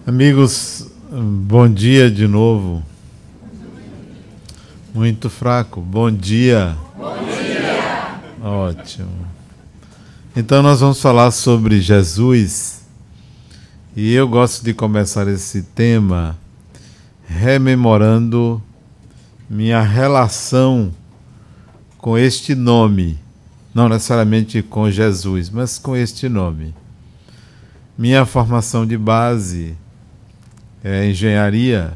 Amigos, bom dia de novo. Muito fraco. Bom dia. Bom dia. Ótimo. Então nós vamos falar sobre Jesus. E eu gosto de começar esse tema rememorando minha relação com este nome. Não necessariamente com Jesus, mas com este nome. Minha formação de base é engenharia,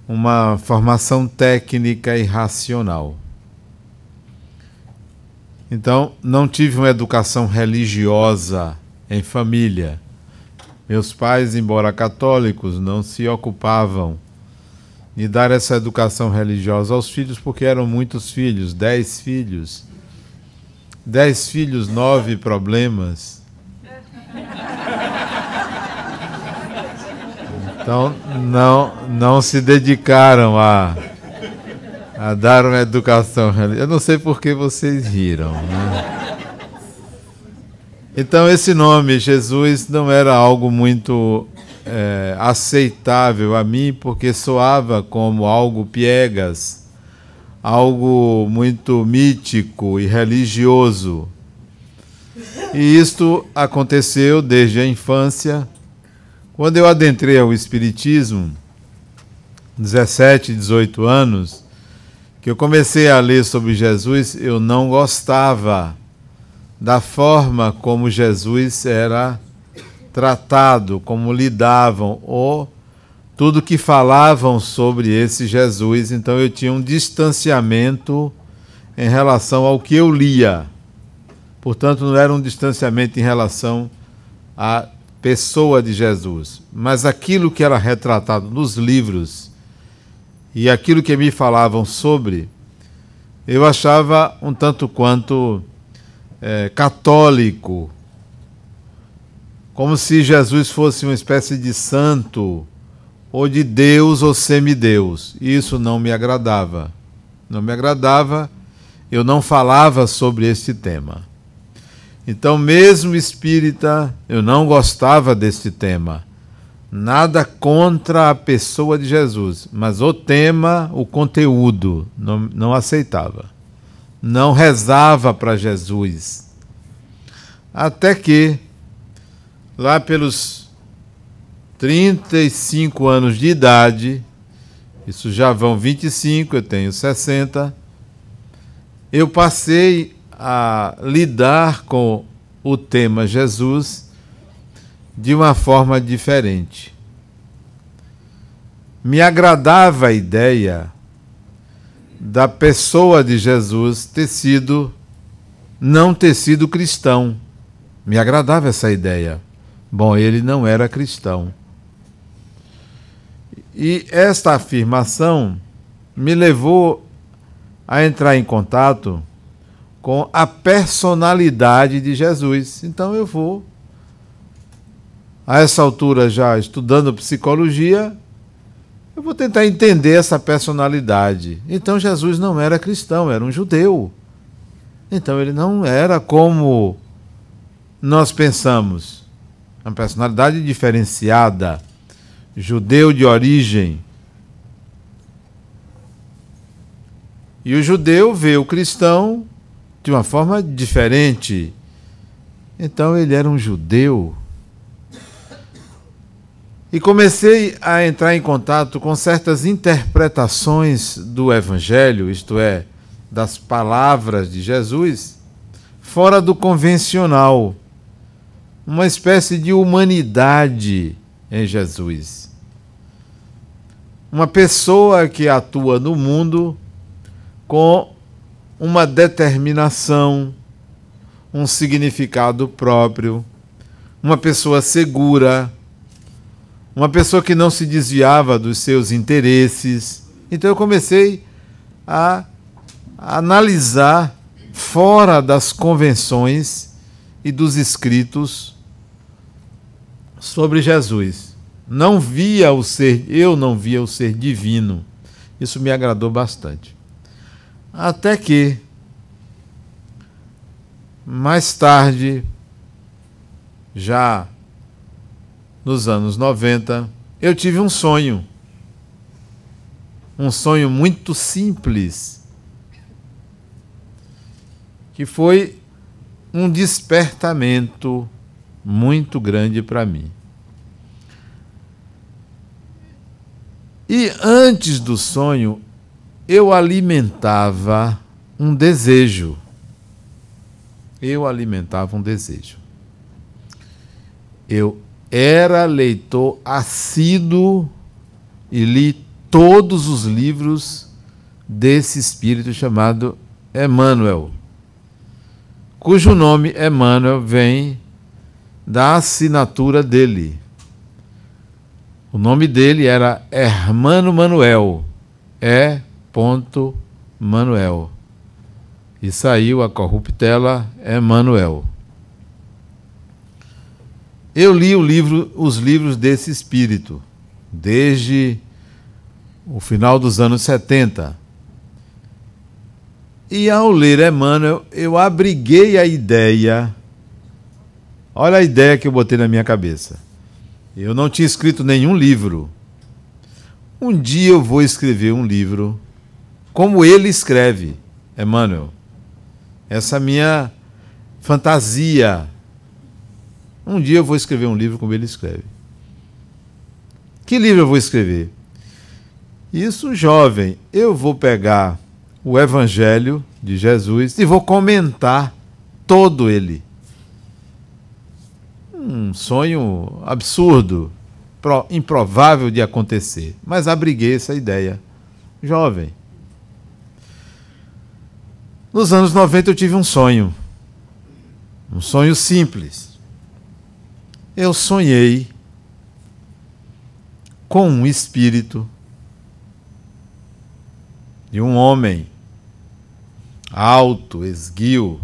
uma formação técnica e racional. Então, não tive uma educação religiosa em família. Meus pais, embora católicos, não se ocupavam de dar essa educação religiosa aos filhos, porque eram muitos filhos, 10 filhos. 10 filhos, 9 problemas. Então, não se dedicaram a dar uma educação religiosa. Eu não sei por que vocês riram, né? Então, esse nome, Jesus, não era algo muito aceitável a mim, porque soava como algo piegas, algo muito mítico e religioso. E isto aconteceu desde a infância. Quando eu adentrei ao Espiritismo, 17, 18 anos, que eu comecei a ler sobre Jesus, eu não gostava da forma como Jesus era tratado, como lidavam, ou tudo que falavam sobre esse Jesus. Então eu tinha um distanciamento em relação ao que eu lia. Portanto, não era um distanciamento em relação à pessoa de Jesus, mas aquilo que era retratado nos livros e aquilo que me falavam sobre, eu achava um tanto quanto católico, como se Jesus fosse uma espécie de santo, ou de Deus ou semideus. Isso não me agradava. Não me agradava, eu não falava sobre este tema. Então, mesmo espírita, eu não gostava desse tema. Nada contra a pessoa de Jesus, mas o tema, o conteúdo, não aceitava. Não rezava para Jesus. Até que, lá pelos 35 anos de idade, isso já vão 25, eu tenho 60, eu passei a lidar com o tema Jesus de uma forma diferente. Me agradava a ideia da pessoa de Jesus não ter sido cristão. Me agradava essa ideia. Bom, ele não era cristão. E esta afirmação me levou a entrar em contato com a personalidade de Jesus. Então eu vou, a essa altura já estudando psicologia, eu vou tentar entender essa personalidade. Então Jesus não era cristão, era um judeu. Então ele não era como nós pensamos. Uma personalidade diferenciada, judeu de origem. E o judeu vê o cristão de uma forma diferente. Então ele era um judeu. E comecei a entrar em contato com certas interpretações do Evangelho, isto é, das palavras de Jesus, fora do convencional. Uma espécie de humanidade em Jesus. Uma pessoa que atua no mundo com uma determinação, um significado próprio, uma pessoa segura, uma pessoa que não se desviava dos seus interesses. Então eu comecei a analisar fora das convenções e dos escritos sobre Jesus. Eu não via o ser divino. Isso me agradou bastante. Até que, mais tarde, já nos anos 90, eu tive um sonho muito simples, que foi um despertamento muito grande para mim. E antes do sonho, eu alimentava um desejo. Eu era leitor assíduo e li todos os livros desse espírito chamado Emmanuel, cujo nome Emmanuel vem da assinatura dele. O nome dele era Hermano Manuel, Manuel. E saiu a corruptela Emmanuel. Eu li os livros desse espírito, desde o final dos anos 70. E ao ler Emmanuel, eu abriguei a ideia. Olha a ideia que eu botei na minha cabeça. Eu não tinha escrito nenhum livro. Um dia eu vou escrever um livro como ele escreve, Emmanuel. Essa minha fantasia. Um dia eu vou escrever um livro como ele escreve. Que livro eu vou escrever? Isso, jovem, eu vou pegar o Evangelho de Jesus e vou comentar todo ele. Um sonho absurdo, improvável de acontecer, mas abriguei essa ideia. Jovem. Nos anos 90 eu tive um sonho simples. Eu sonhei com um espírito de um homem alto, esguio,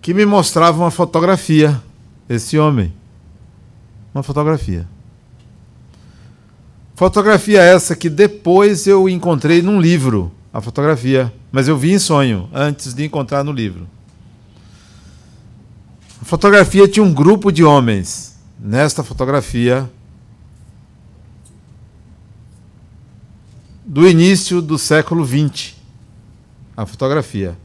que me mostrava uma fotografia, esse homem. Uma fotografia. Fotografia essa que depois eu encontrei num livro, a fotografia, mas eu vi em sonho, antes de encontrar no livro. A fotografia tinha um grupo de homens. Nesta fotografia, do início do século XX, a fotografia.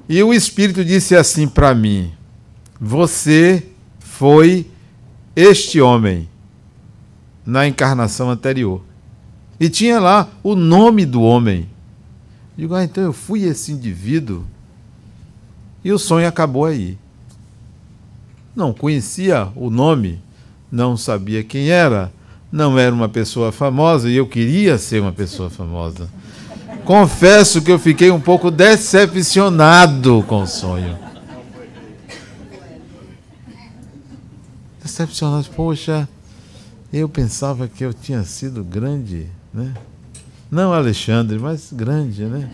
E o Espírito disse assim para mim: você foi este homem na encarnação anterior. E tinha lá o nome do homem. Digo, então eu fui esse indivíduo. E o sonho acabou aí. Não conhecia o nome, não sabia quem era, não era uma pessoa famosa e eu queria ser uma pessoa famosa. Confesso que eu fiquei um pouco decepcionado com o sonho. Decepcionado, poxa, eu pensava que eu tinha sido grande, né? Não Alexandre, mas grande, né?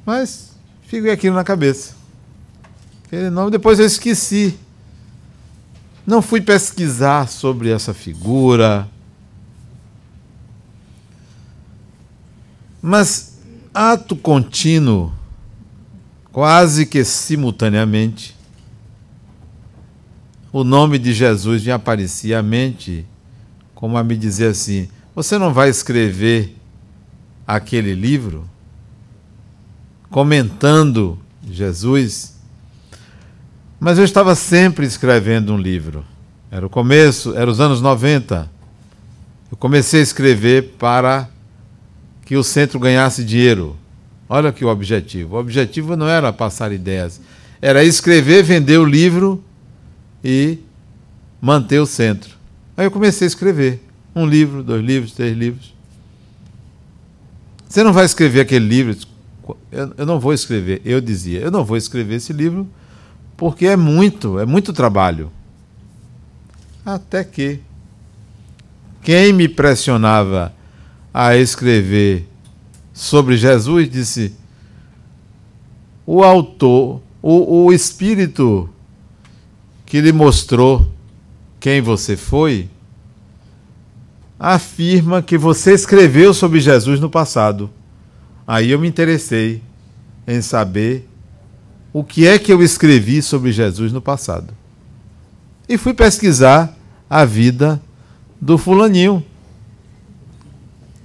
Mas fiquei aquilo na cabeça. Aquele nome, depois eu esqueci. Não fui pesquisar sobre essa figura. Mas, ato contínuo, quase que simultaneamente, o nome de Jesus me aparecia à mente, como a me dizer assim: você não vai escrever aquele livro comentando Jesus? Mas eu estava sempre escrevendo um livro. Era o começo, era os anos 90. Eu comecei a escrever para que o centro ganhasse dinheiro. Olha que o objetivo. O objetivo não era passar ideias. Era escrever, vender o livro e manter o centro. Aí eu comecei a escrever. 1 livro, 2 livros, 3 livros. Você não vai escrever aquele livro? Eu não vou escrever. Eu dizia, eu não vou escrever esse livro porque é muito trabalho. Até que quem me pressionava a escrever sobre Jesus disse: o autor, o espírito que lhe mostrou quem você foi, afirma que você escreveu sobre Jesus no passado. Aí eu me interessei em saber o que é que eu escrevi sobre Jesus no passado. E fui pesquisar a vida do fulaninho,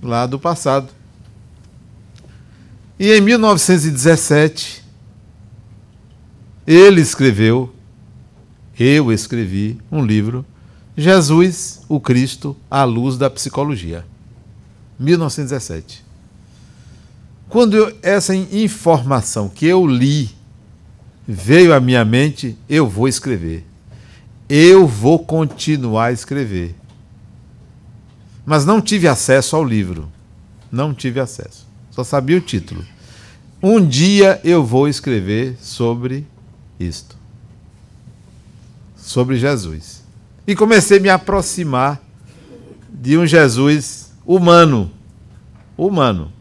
lá do passado. E em 1917, ele escreveu, eu escrevi um livro, Jesus, o Cristo, à luz da psicologia. 1917. Quando essa informação que eu li veio à minha mente, eu vou escrever. Eu vou continuar a escrever. Mas não tive acesso ao livro. Não tive acesso. Só sabia o título. Um dia eu vou escrever sobre isto. Sobre Jesus. E comecei a me aproximar de um Jesus humano. Humano.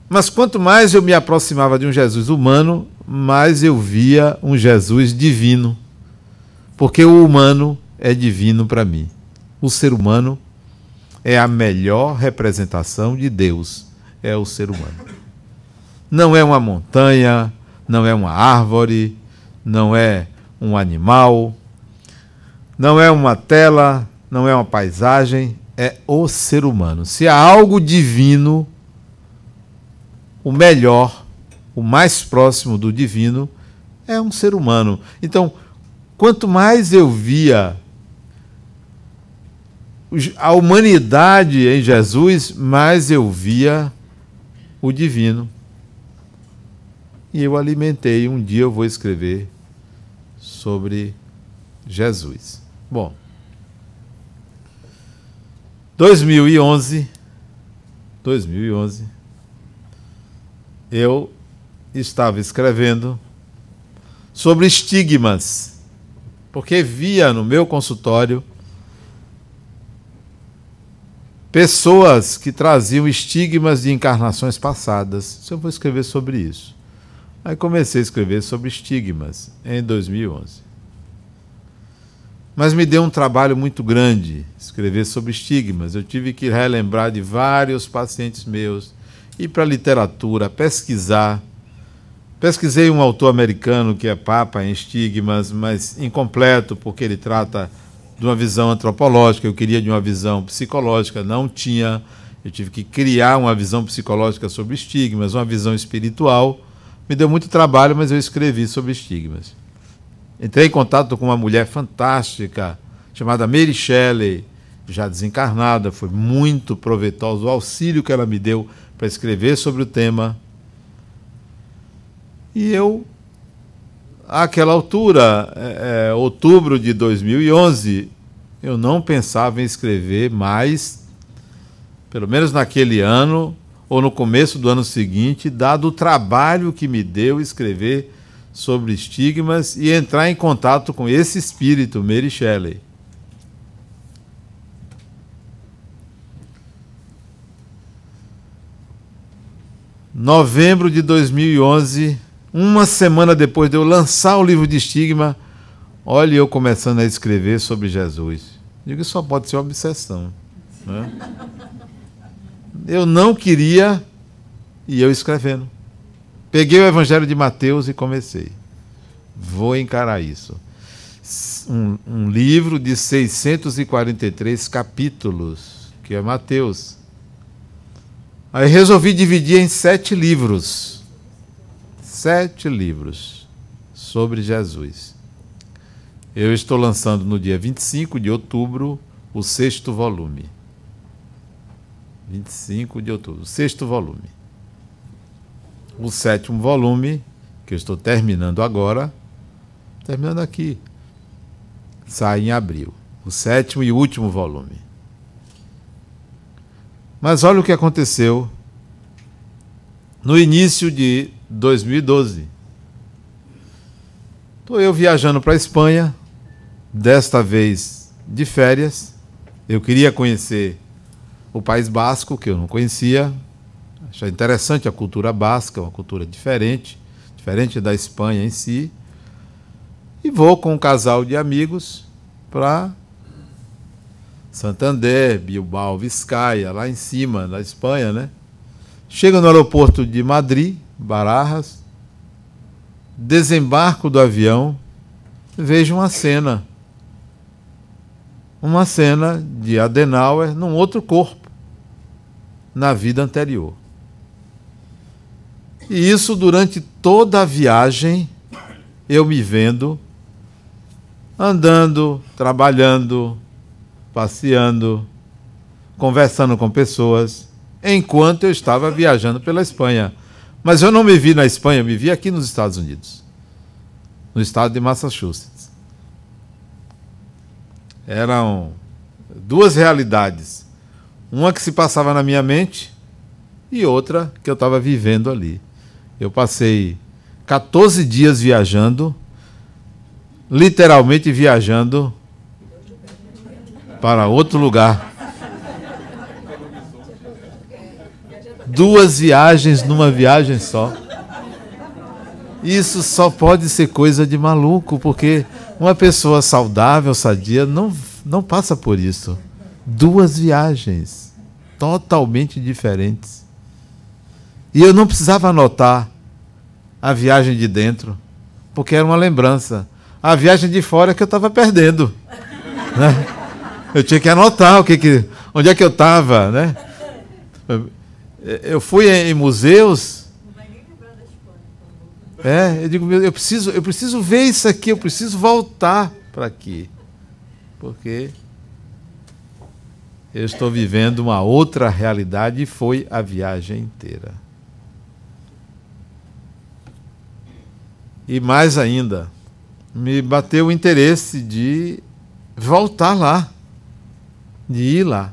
Mas quanto mais eu me aproximava de um Jesus humano, mais eu via um Jesus divino. Porque o humano é divino para mim. O ser humano é a melhor representação de Deus. É o ser humano. Não é uma montanha, não é uma árvore, não é um animal, não é uma tela, não é uma paisagem, é o ser humano. Se há algo divino, o melhor, o mais próximo do divino, é um ser humano. Então, quanto mais eu via a humanidade em Jesus, mais eu via o divino. E eu alimentei, um dia eu vou escrever sobre Jesus. Bom, 2011, eu estava escrevendo sobre estigmas, porque via no meu consultório pessoas que traziam estigmas de encarnações passadas. Eu vou escrever sobre isso. Aí comecei a escrever sobre estigmas em 2011. Mas me deu um trabalho muito grande escrever sobre estigmas. Eu tive que relembrar de vários pacientes meus, ir para a literatura, pesquisar. Pesquisei um autor americano que é papa em estigmas, mas incompleto, porque ele trata de uma visão antropológica. Eu queria de uma visão psicológica, não tinha. Eu tive que criar uma visão psicológica sobre estigmas, uma visão espiritual. Me deu muito trabalho, mas eu escrevi sobre estigmas. Entrei em contato com uma mulher fantástica, chamada Mary Shelley, já desencarnada. Foi muito proveitoso o auxílio que ela me deu para escrever sobre o tema. E eu, àquela altura, outubro de 2011, eu não pensava em escrever mais, pelo menos naquele ano, ou no começo do ano seguinte, dado o trabalho que me deu escrever sobre estigmas e entrar em contato com esse espírito, Mary Shelley. Novembro de 2011, uma semana depois de eu lançar o livro de estigma, olha eu começando a escrever sobre Jesus. Digo, isso só pode ser uma obsessão, né? Eu não queria, e eu escrevendo. Peguei o Evangelho de Mateus e comecei. Vou encarar isso. Um livro de 643 capítulos, que é Mateus. Aí resolvi dividir em 7 livros. 7 livros sobre Jesus. Eu estou lançando no dia 25 de outubro o 6º volume. 25 de outubro, o 6º volume. O 7º volume, que eu estou terminando agora, terminando aqui, sai em abril. O 7º e último volume. Mas olha o que aconteceu no início de 2012. Estou eu viajando para a Espanha, desta vez de férias. Eu queria conhecer o País Basco, que eu não conhecia. Achei interessante a cultura basca, uma cultura diferente da Espanha em si. E vou com um casal de amigos para Santander, Bilbao, Vizcaya, lá em cima, na Espanha, né? Chego no aeroporto de Madrid, Barajas, desembarco do avião, vejo uma cena de Adenauer num outro corpo, na vida anterior. E isso durante toda a viagem, eu me vendo, andando, trabalhando, passeando, conversando com pessoas, enquanto eu estava viajando pela Espanha. Mas eu não me vi na Espanha, eu me vi aqui nos Estados Unidos, no estado de Massachusetts. Eram duas realidades. Uma que se passava na minha mente e outra que eu estava vivendo ali. Eu passei 14 dias viajando, literalmente viajando para outro lugar. 2 viagens numa viagem só. Isso só pode ser coisa de maluco, porque uma pessoa saudável, sadia, não passa por isso. 2 viagens totalmente diferentes. E eu não precisava anotar a viagem de dentro, porque era uma lembrança. A viagem de fora é que eu estava perdendo, né? Eu tinha que anotar onde é que eu estava, né? Eu fui em museus. Eu digo, eu preciso ver isso aqui, eu preciso voltar para aqui, porque eu estou vivendo uma outra realidade e foi a viagem inteira. E mais ainda, me bateu o interesse de voltar lá, de ir lá.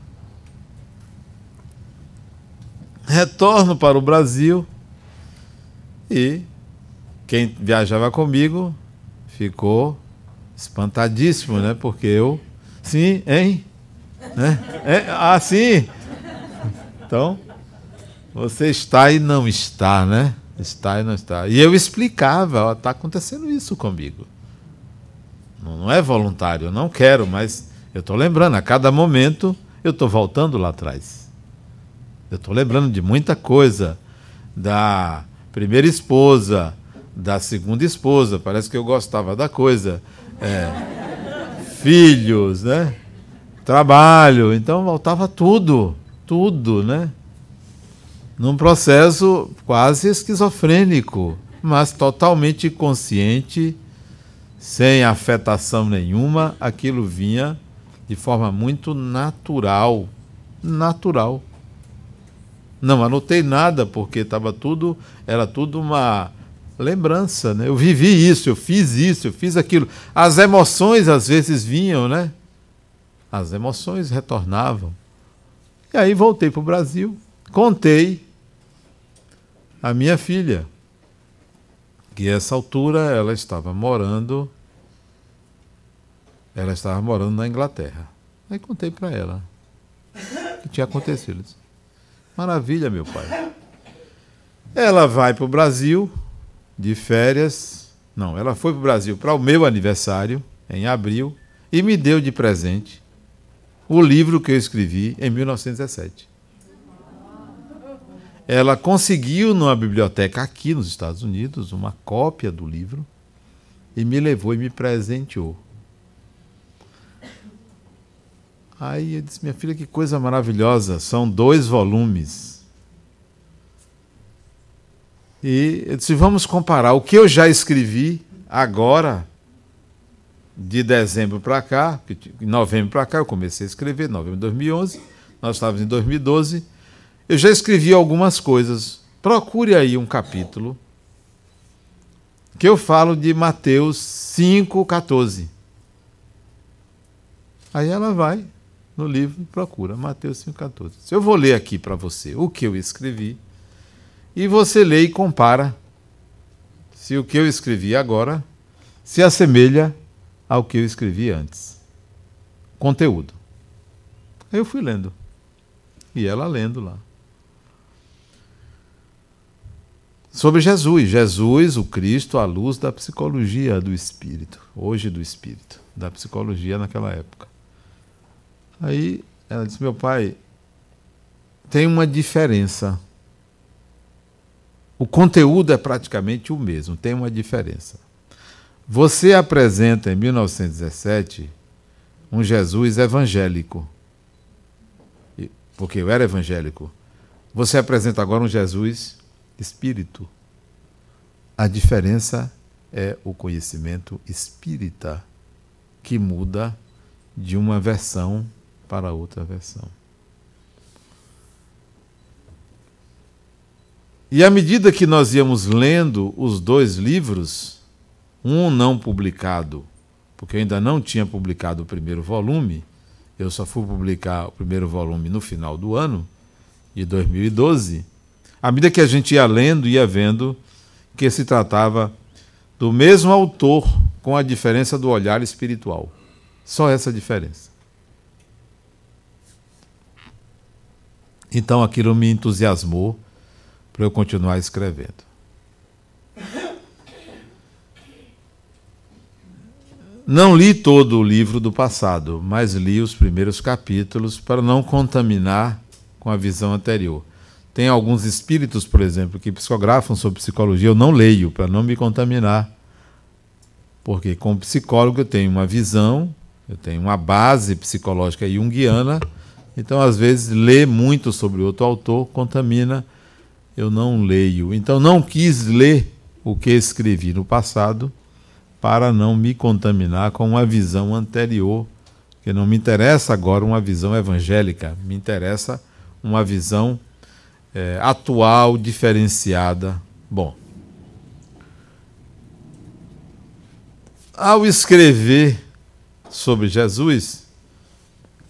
Retorno para o Brasil e quem viajava comigo ficou espantadíssimo, né? Porque eu... Sim, hein? Né? Sim. Então, você está e não está, né? Está e não está. E eu explicava, está acontecendo isso comigo. Não é voluntário, eu não quero, mas eu estou lembrando, a cada momento eu estou voltando lá atrás. Eu estou lembrando de muita coisa, da primeira esposa, da segunda esposa, parece que eu gostava da coisa. Filhos, né? Trabalho, então voltava tudo, né? Num processo quase esquizofrênico, mas totalmente consciente, sem afetação nenhuma, aquilo vinha de forma muito natural. Não anotei nada, porque era tudo uma lembrança, né? Eu vivi isso, eu fiz aquilo. As emoções às vezes vinham, né? As emoções retornavam. E aí voltei para o Brasil, contei a minha filha, que a essa altura ela estava morando na Inglaterra. Aí contei para ela o que tinha acontecido. Disse, maravilha, meu pai. Ela vai para o Brasil de férias. Não, ela foi para o Brasil para o meu aniversário, em abril, e me deu de presente o livro que eu escrevi em 1917. Ela conseguiu numa biblioteca aqui nos Estados Unidos uma cópia do livro e me levou e me presenteou. Aí eu disse, minha filha, que coisa maravilhosa, são 2 volumes. E eu disse, vamos comparar o que eu já escrevi agora, de dezembro para cá, em novembro para cá eu comecei a escrever, novembro de 2011, nós estávamos em 2012, eu já escrevi algumas coisas. Procure aí um capítulo que eu falo de Mateus 5,14. Aí ela vai no livro e procura Mateus 5,14. Eu vou ler aqui para você o que eu escrevi e você lê e compara se o que eu escrevi agora se assemelha ao que eu escrevi antes. Conteúdo. Aí eu fui lendo. E ela lendo lá. Sobre Jesus. Jesus, o Cristo, a luz da psicologia do Espírito. Hoje do Espírito. Da psicologia naquela época. Aí ela disse, meu pai, tem uma diferença O conteúdo é praticamente o mesmo, tem uma diferença. Você apresenta em 1917 um Jesus evangélico, porque eu era evangélico. Você apresenta agora um Jesus espírito. A diferença é o conhecimento espírita, que muda de uma versão para outra versão. E à medida que nós íamos lendo os dois livros, um não publicado, porque eu ainda não tinha publicado o primeiro volume, eu só fui publicar o primeiro volume no final do ano, de 2012, à medida que a gente ia lendo, ia vendo que se tratava do mesmo autor, com a diferença do olhar espiritual. Só essa diferença. Então aquilo me entusiasmou para eu continuar escrevendo. Não li todo o livro do passado, mas li os primeiros capítulos para não contaminar com a visão anterior. Tem alguns espíritos, por exemplo, que psicografam sobre psicologia, eu não leio para não me contaminar. Porque como psicólogo eu tenho uma visão, eu tenho uma base psicológica junguiana, então às vezes ler muito sobre outro autor contamina, eu não leio. Então não quis ler o que escrevi no passado para não me contaminar com uma visão anterior, que não me interessa agora uma visão evangélica, me interessa uma visão atual, diferenciada. Bom, ao escrever sobre Jesus,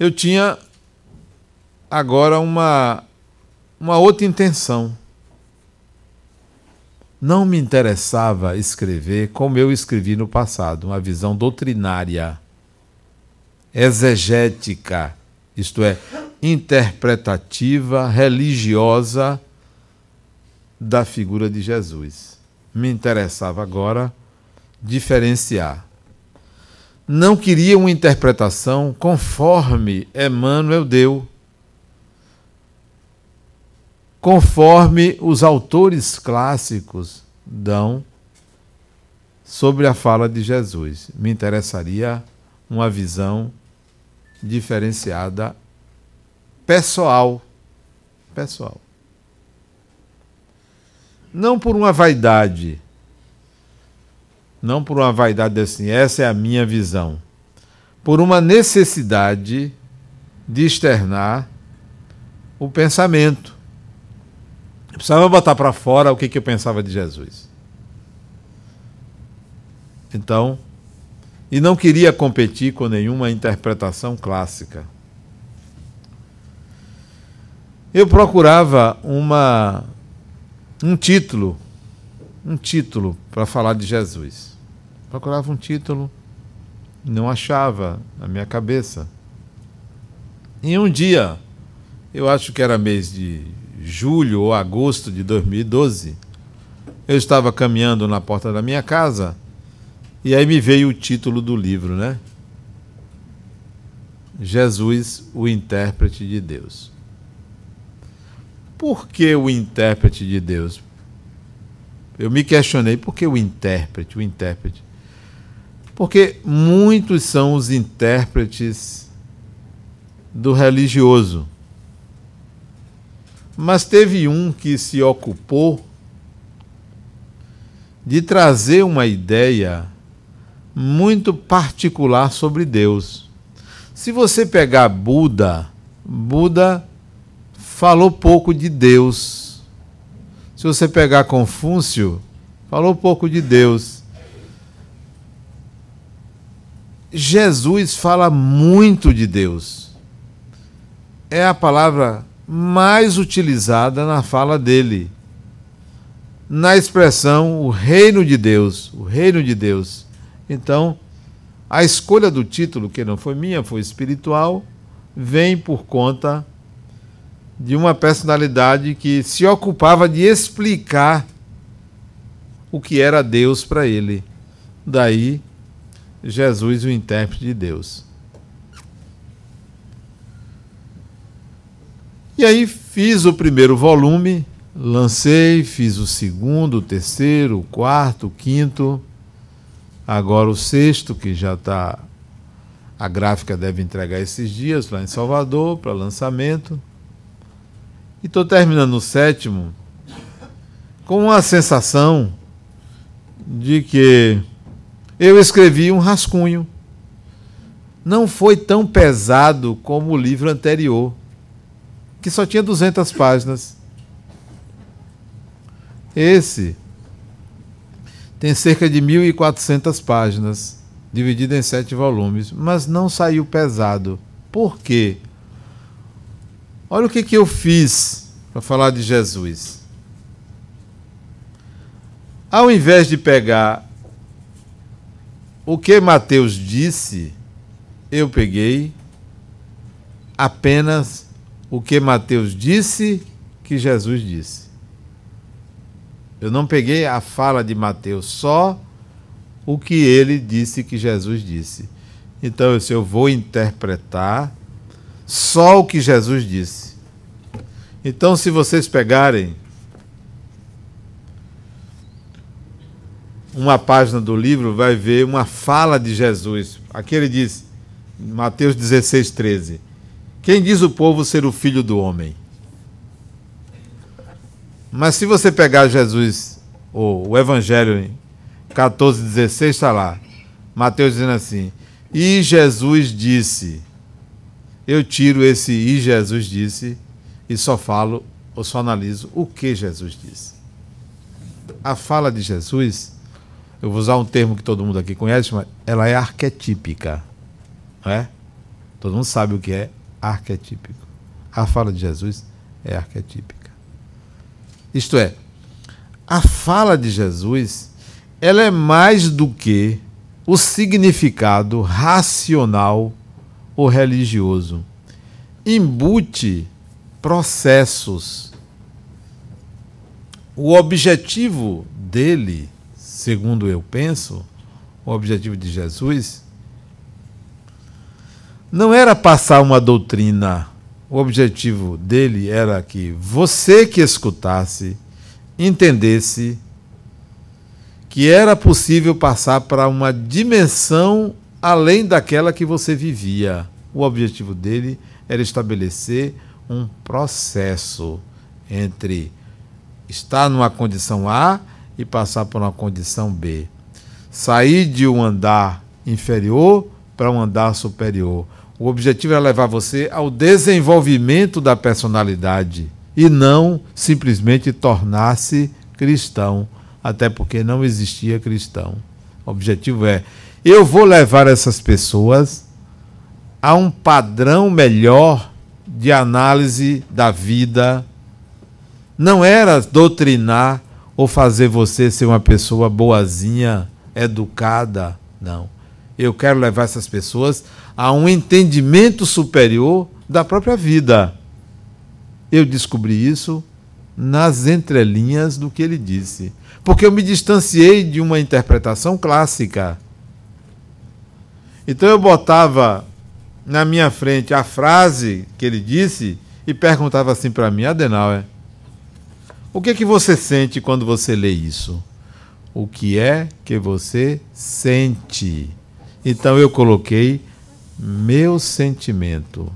eu tinha agora uma outra intenção. Não me interessava escrever como eu escrevi no passado, uma visão doutrinária, exegética, isto é, interpretativa, religiosa da figura de Jesus. Me interessava agora diferenciar. Não queria uma interpretação conforme Emmanuel deu, conforme os autores clássicos dão sobre a fala de Jesus. Me interessaria uma visão diferenciada, pessoal. Não por uma vaidade, assim, essa é a minha visão, por uma necessidade de externar o pensamento. Eu precisava botar para fora o que eu pensava de Jesus. Então, e não queria competir com nenhuma interpretação clássica. Eu procurava um título para falar de Jesus. Procurava um título, não achava na minha cabeça. E um dia, eu acho que era mês de julho ou agosto de 2012, eu estava caminhando na porta da minha casa e aí me veio o título do livro, né? Jesus, o intérprete de Deus. Por que o intérprete de Deus? Eu me questionei, por que o intérprete? O intérprete. Porque muitos são os intérpretes do religioso. Mas teve um que se ocupou de trazer uma ideia muito particular sobre Deus. Se você pegar Buda falou pouco de Deus. Se você pegar Confúcio, falou pouco de Deus. Jesus fala muito de Deus. É a palavra mais utilizada na fala dele, na expressão o reino de Deus, o reino de Deus. Então, a escolha do título, que não foi minha, foi espiritual, vem por conta de uma personalidade que se ocupava de explicar o que era Deus para ele. Daí, Jesus, o intérprete de Deus. E aí fiz o primeiro volume, Lancei, fiz o segundo, o terceiro, o quarto, o quinto, agora o sexto, que já está... A gráfica deve entregar esses dias lá em Salvador para lançamento. E estou terminando o sétimo com uma sensação de que eu escrevi um rascunho. Não foi tão pesado como o livro anterior, que só tinha 200 páginas. Esse tem cerca de 1.400 páginas, dividido em 7 volumes, mas não saiu pesado. Por quê? Olha o que eu fiz para falar de Jesus. Ao invés de pegar o que Mateus disse, eu peguei apenas o que Mateus disse que Jesus disse. Eu não peguei a fala de Mateus, só o que ele disse que Jesus disse. Então, eu vou interpretar só o que Jesus disse. Então, se vocês pegarem uma página do livro, vai ver uma fala de Jesus. Aqui ele diz, Mateus 16:13. Quem diz o povo ser o filho do homem? Mas se você pegar Jesus, ou o Evangelho em 14:16, está lá. Mateus dizendo assim, e Jesus disse. Eu tiro esse e Jesus disse e só falo, ou só analiso o que Jesus disse. A fala de Jesus, eu vou usar um termo que todo mundo aqui conhece, mas ela é arquetípica. Não é? Todo mundo sabe o que é arquetípico. A fala de Jesus é arquetípica. Isto é, a fala de Jesus, ela é mais do que o significado racional ou religioso. Embute processos. O objetivo dele, segundo eu penso, o objetivo de Jesus, não era passar uma doutrina. O objetivo dele era que você que escutasse, entendesse que era possível passar para uma dimensão além daquela que você vivia. O objetivo dele era estabelecer um processo entre estar numa condição A e passar para uma condição B. Sair de um andar inferior para um andar superior. O objetivo era levar você ao desenvolvimento da personalidade e não simplesmente tornar-se cristão, até porque não existia cristão. O objetivo é, eu vou levar essas pessoas a um padrão melhor de análise da vida. Não era doutrinar ou fazer você ser uma pessoa boazinha, educada, não. Eu quero levar essas pessoas a um entendimento superior da própria vida. Eu descobri isso nas entrelinhas do que ele disse, porque eu me distanciei de uma interpretação clássica. Então eu botava na minha frente a frase que ele disse e perguntava assim para mim, Adenauer, o que é que você sente quando você lê isso? O que é que você sente? Então eu coloquei meu sentimento.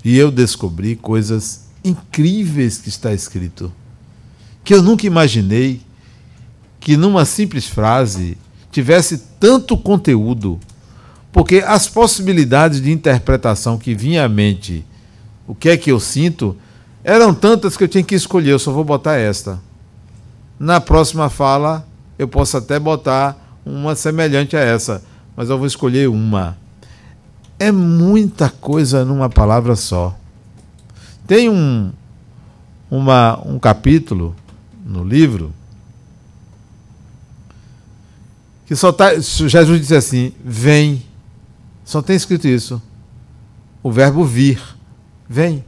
E eu descobri coisas incríveis que está escrito, que eu nunca imaginei que numa simples frase tivesse tanto conteúdo, porque as possibilidades de interpretação que vinha à mente, o que é que eu sinto, eram tantas que eu tinha que escolher, eu só vou botar esta. Na próxima fala, eu posso até botar uma semelhante a essa, mas eu vou escolher uma. É muita coisa numa palavra só. Tem um capítulo no livro que só tá, Jesus disse assim, vem. Só tem escrito isso. O verbo vir. Vem.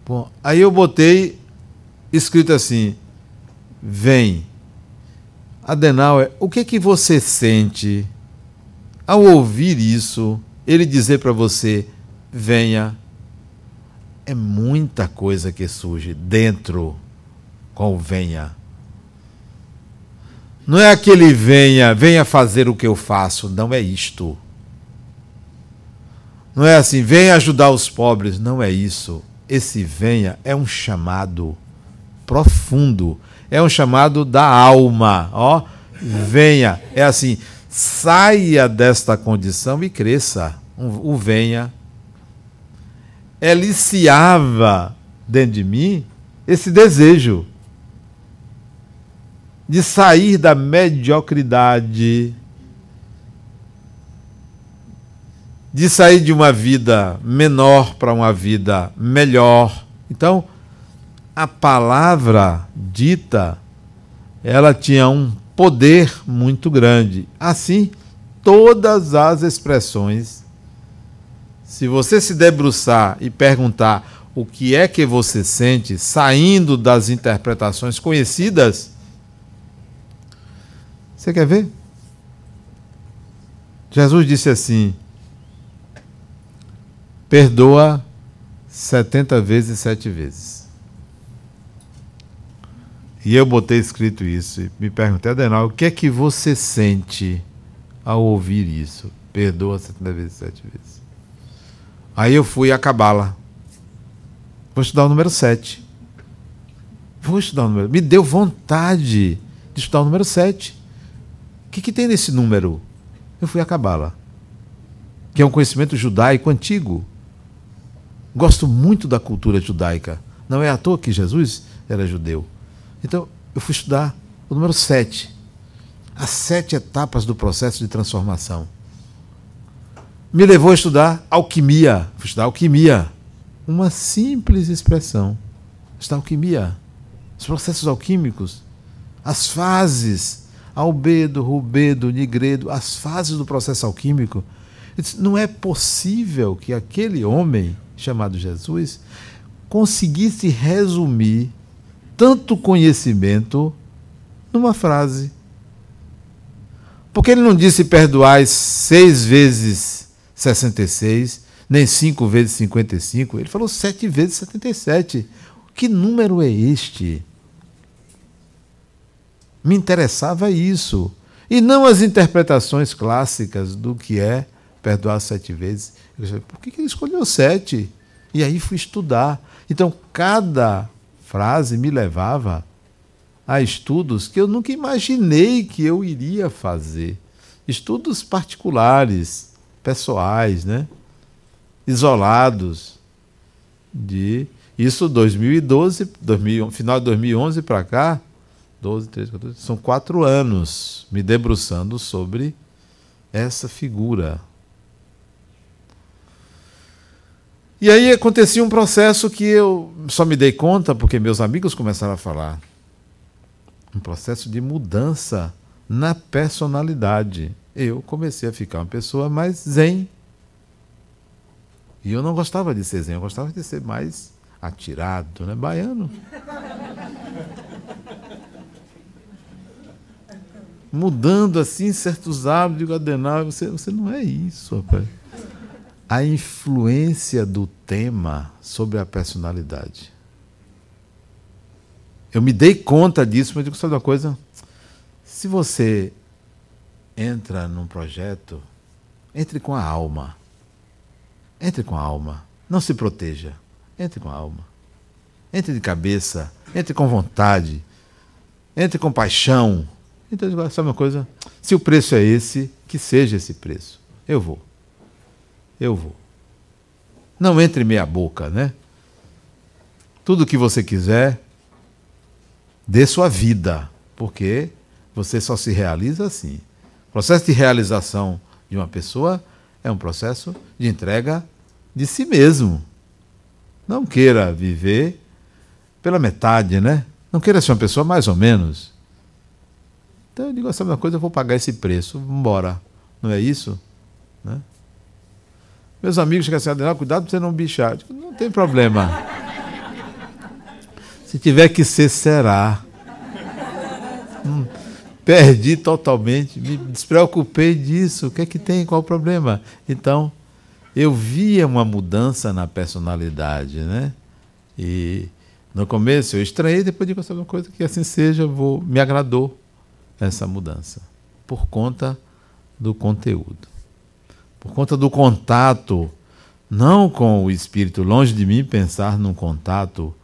Bom, aí eu botei escrito assim, vem. Adenauer, o que que você sente ao ouvir isso, ele dizer para você, venha? é muita coisa que surge dentro com o venha. Não é aquele venha fazer o que eu faço, não é isto. Não é assim, venha ajudar os pobres, não é isso. Esse venha é um chamado profundo, é um chamado da alma, ó. Venha, é assim, saia desta condição e cresça. O venha eliciava dentro de mim esse desejo de sair da mediocridade, de sair de uma vida menor para uma vida melhor. Então, a palavra dita, ela tinha um poder muito grande. Assim, todas as expressões, se você se debruçar e perguntar o que é que você sente, saindo das interpretações conhecidas, você quer ver? Jesus disse assim: perdoa 70 vezes 7 vezes. E eu botei escrito isso e me perguntei, Adenal, o que é que você sente ao ouvir isso? Perdoa 70 vezes 7 vezes. Aí eu fui a Cabala. Vou estudar o número 7. Vou estudar o número. Me deu vontade de estudar o número 7. O que tem nesse número? Eu fui a Cabala, que é um conhecimento judaico antigo. Gosto muito da cultura judaica. Não é à toa que Jesus era judeu. Então, eu fui estudar o número 7. As 7 etapas do processo de transformação. Me levou a estudar alquimia. Fui estudar alquimia. Uma simples expressão. Estudar alquimia. Os processos alquímicos. As fases. Albedo, rubedo, nigredo. As fases do processo alquímico. Não é possível que aquele homem chamado Jesus conseguisse resumir tanto conhecimento numa frase. Porque ele não disse perdoai 6 vezes 66, nem 5 vezes 55, ele falou 7 vezes 77. Que número é este? Me interessava isso. E não as interpretações clássicas do que é perdoar 7 vezes. Eu disse, por que ele escolheu 7? E aí fui estudar. Então, cada frase me levava a estudos que eu nunca imaginei que eu iria fazer. Estudos particulares, pessoais, né? Isolados. Isso 2012, final de 2011 para cá, 12, 13, 14, são 4 anos me debruçando sobre essa figura. E aí acontecia um processo que eu só me dei conta porque meus amigos começaram a falar. Um processo de mudança na personalidade. Eu comecei a ficar uma pessoa mais zen. E eu não gostava de ser zen, eu gostava de ser mais atirado, né? Baiano. Mudando assim certos hábitos, digo, Adenal, você não é isso, rapaz. A influência do tema sobre a personalidade. Eu me dei conta disso, mas digo, sabe uma coisa? Se você entra num projeto, entre com a alma. Entre com a alma. Não se proteja. Entre com a alma. Entre de cabeça. Entre com vontade. Entre com paixão. Então, sabe uma coisa? Se o preço é esse, que seja esse preço. Eu vou. Eu vou. Não entre meia boca, né? Tudo que você quiser, dê sua vida, porque você só se realiza assim. O processo de realização de uma pessoa é um processo de entrega de si mesmo. Não queira viver pela metade, né? Não queira ser uma pessoa mais ou menos. Então eu digo, sabe uma coisa, eu vou pagar esse preço, vamos embora. Não é isso? Né? Meus amigos chegam assim, Adenal, cuidado para você não bichar. Eu digo, não tem problema. Se tiver que ser, será. Perdi totalmente, me despreocupei disso. O que é que tem? Qual o problema? Então, eu via uma mudança na personalidade, né? E no começo eu estranhei, depois digo, sabe uma coisa, que assim seja, me agradou essa mudança, por conta do conteúdo, por conta do contato, não com o Espírito, longe de mim pensar num contato,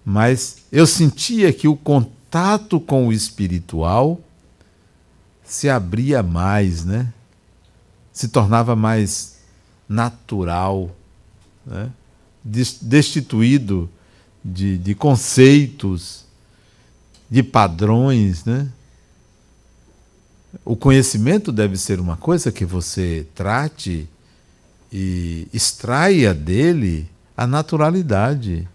mas eu sentia que o contato com o espiritual se abria mais, né? Se tornava mais natural, né? Destituído de conceitos, de padrões, né? O conhecimento deve ser uma coisa que você trate e extraia dele a naturalidade.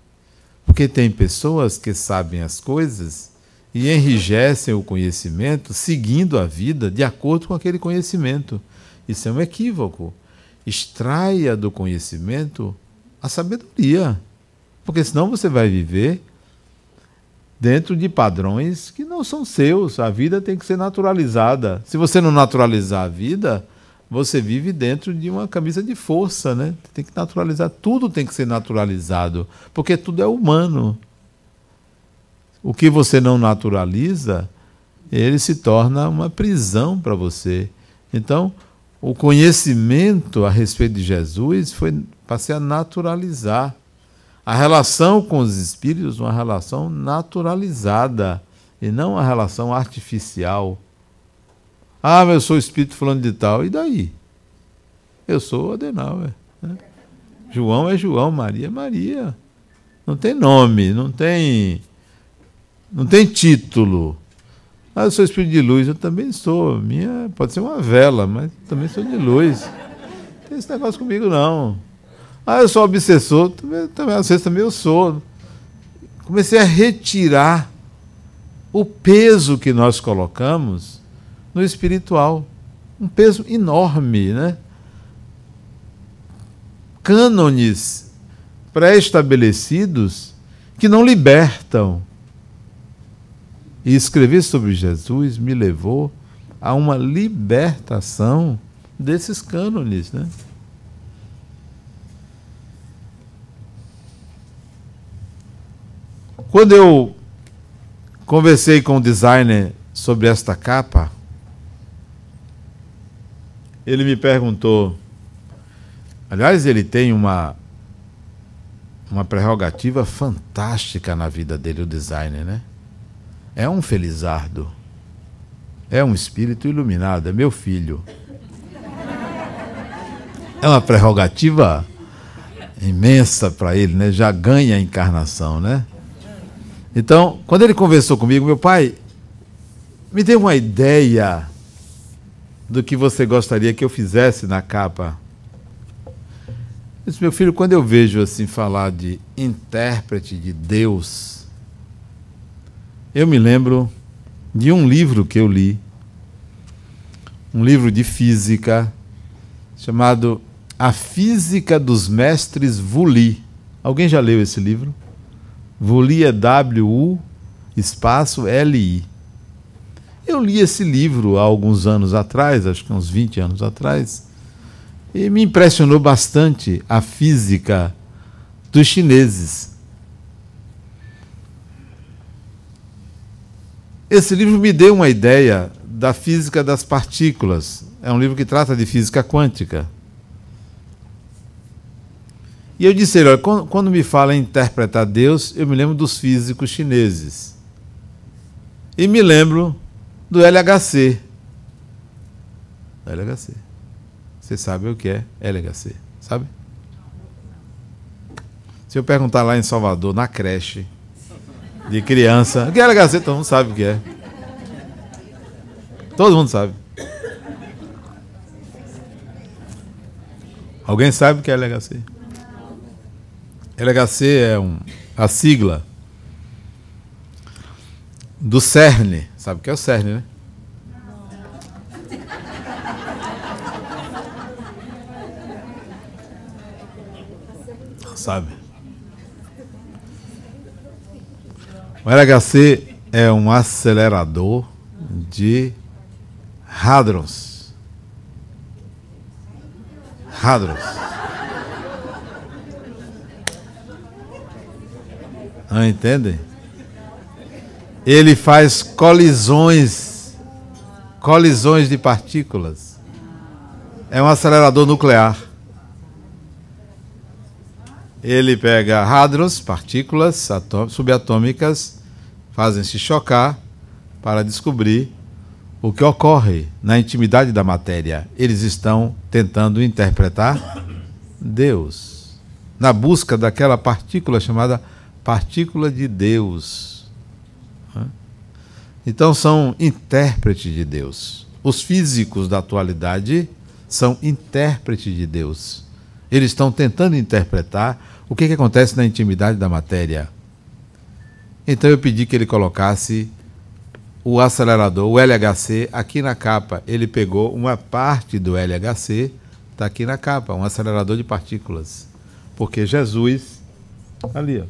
Porque tem pessoas que sabem as coisas e enrijecem o conhecimento seguindo a vida de acordo com aquele conhecimento. Isso é um equívoco. Extraia do conhecimento a sabedoria, porque senão você vai viver dentro de padrões que não são seus. A vida tem que ser naturalizada. Se você não naturalizar a vida, você vive dentro de uma camisa de força, né? Tem que naturalizar, tudo tem que ser naturalizado, porque tudo é humano. O que você não naturaliza, ele se torna uma prisão para você. Então, o conhecimento a respeito de Jesus foi para a naturalizar. A relação com os espíritos, uma relação naturalizada, e não uma relação artificial. Ah, mas eu sou espírito fulano de tal. E daí? Eu sou Adenauer, né? João é João, Maria é Maria. Não tem nome, não tem título. Ah, eu sou espírito de luz. Eu também sou. Minha pode ser uma vela, mas também sou de luz. Não tem esse negócio comigo, não. Ah, eu sou obsessor. Também, às vezes também eu sou. Comecei a retirar o peso que nós colocamos no espiritual. Um peso enorme, né? Cânones pré-estabelecidos que não libertam. E escrever sobre Jesus me levou a uma libertação desses cânones, né? Quando eu conversei com o designer sobre esta capa, ele me perguntou, aliás, ele tem uma prerrogativa fantástica na vida dele, o designer, né? É um felizardo, é um espírito iluminado, é meu filho. É uma prerrogativa imensa para ele, né? Já ganha a encarnação, né? Então, quando ele conversou comigo, meu pai, me dê uma ideia do que você gostaria que eu fizesse na capa. Eu disse, meu filho, quando eu vejo assim falar de intérprete de Deus, eu me lembro de um livro que eu li, um livro de física, chamado A Física dos Mestres Woolley. Alguém já leu esse livro? Woolley é W-U espaço L-I. Eu li esse livro há alguns anos atrás, acho que uns 20 anos atrás, e me impressionou bastante a física dos chineses. Esse livro me deu uma ideia da física das partículas. É um livro que trata de física quântica. E eu disse a ele, olha, quando me fala em interpretar Deus, eu me lembro dos físicos chineses. E me lembro do LHC. LHC. Você sabe o que é LHC, sabe? Se eu perguntar lá em Salvador, na creche de criança, o que é LHC? Todo mundo sabe o que é. Todo mundo sabe. Alguém sabe o que é LHC? LHC é a sigla do CERN. Sabe o que é o CERN, né? Sabe? O LHC é um acelerador de hadrons. Hadros. Não entendem? Ele faz colisões de partículas. É um acelerador nuclear. Ele pega hadros, partículas subatômicas, fazem se chocar para descobrir o que ocorre na intimidade da matéria. Eles estão tentando interpretar Deus, na busca daquela partícula chamada partícula de Deus. Então são intérpretes de Deus. Os físicos da atualidade são intérpretes de Deus. Eles estão tentando interpretar o que acontece na intimidade da matéria. Então eu pedi que ele colocasse o acelerador, o LHC, aqui na capa. Ele pegou uma parte do LHC, está aqui na capa, um acelerador de partículas. Porque Jesus, ali, ó,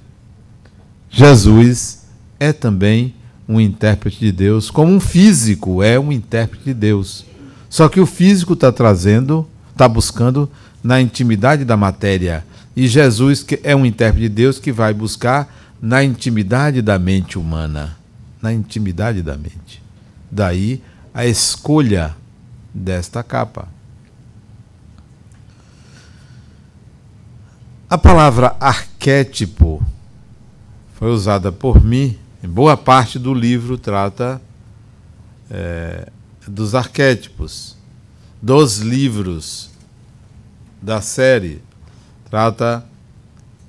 Jesus é também um intérprete de Deus, como um físico é um intérprete de Deus. Só que o físico está buscando na intimidade da matéria. E Jesus é um intérprete de Deus que vai buscar na intimidade da mente humana. Na intimidade da mente. Daí a escolha desta capa. A palavra arquétipo foi usada por mim. Em boa parte do livro trata dos arquétipos. Dos livros da série trata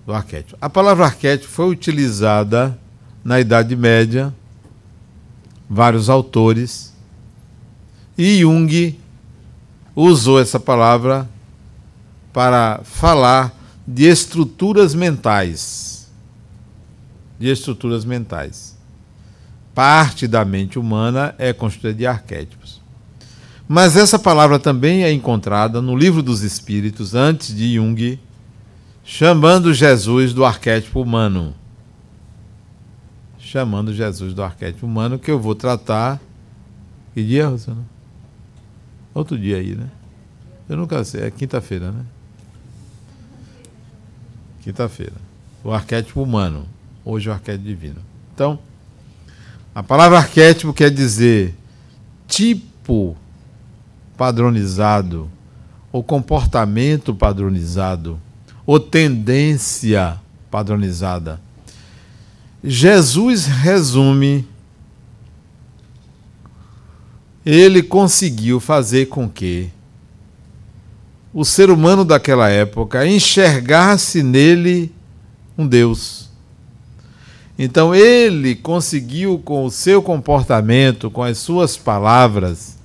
do arquétipo. A palavra arquétipo foi utilizada na Idade Média, vários autores, e Jung usou essa palavra para falar de estruturas mentais. Parte da mente humana é constituída de arquétipos. Mas essa palavra também é encontrada no Livro dos Espíritos, antes de Jung, chamando Jesus do arquétipo humano. Chamando Jesus do arquétipo humano, que eu vou tratar... Que dia, Rosana? Outro dia aí, né? Eu nunca sei, é quinta-feira, né? Quinta-feira. O arquétipo humano. Hoje o arquétipo divino. Então, a palavra arquétipo quer dizer tipo padronizado, ou comportamento padronizado, ou tendência padronizada. Jesus resume, ele conseguiu fazer com que o ser humano daquela época enxergasse nele um Deus. Então ele conseguiu, com o seu comportamento, com as suas palavras,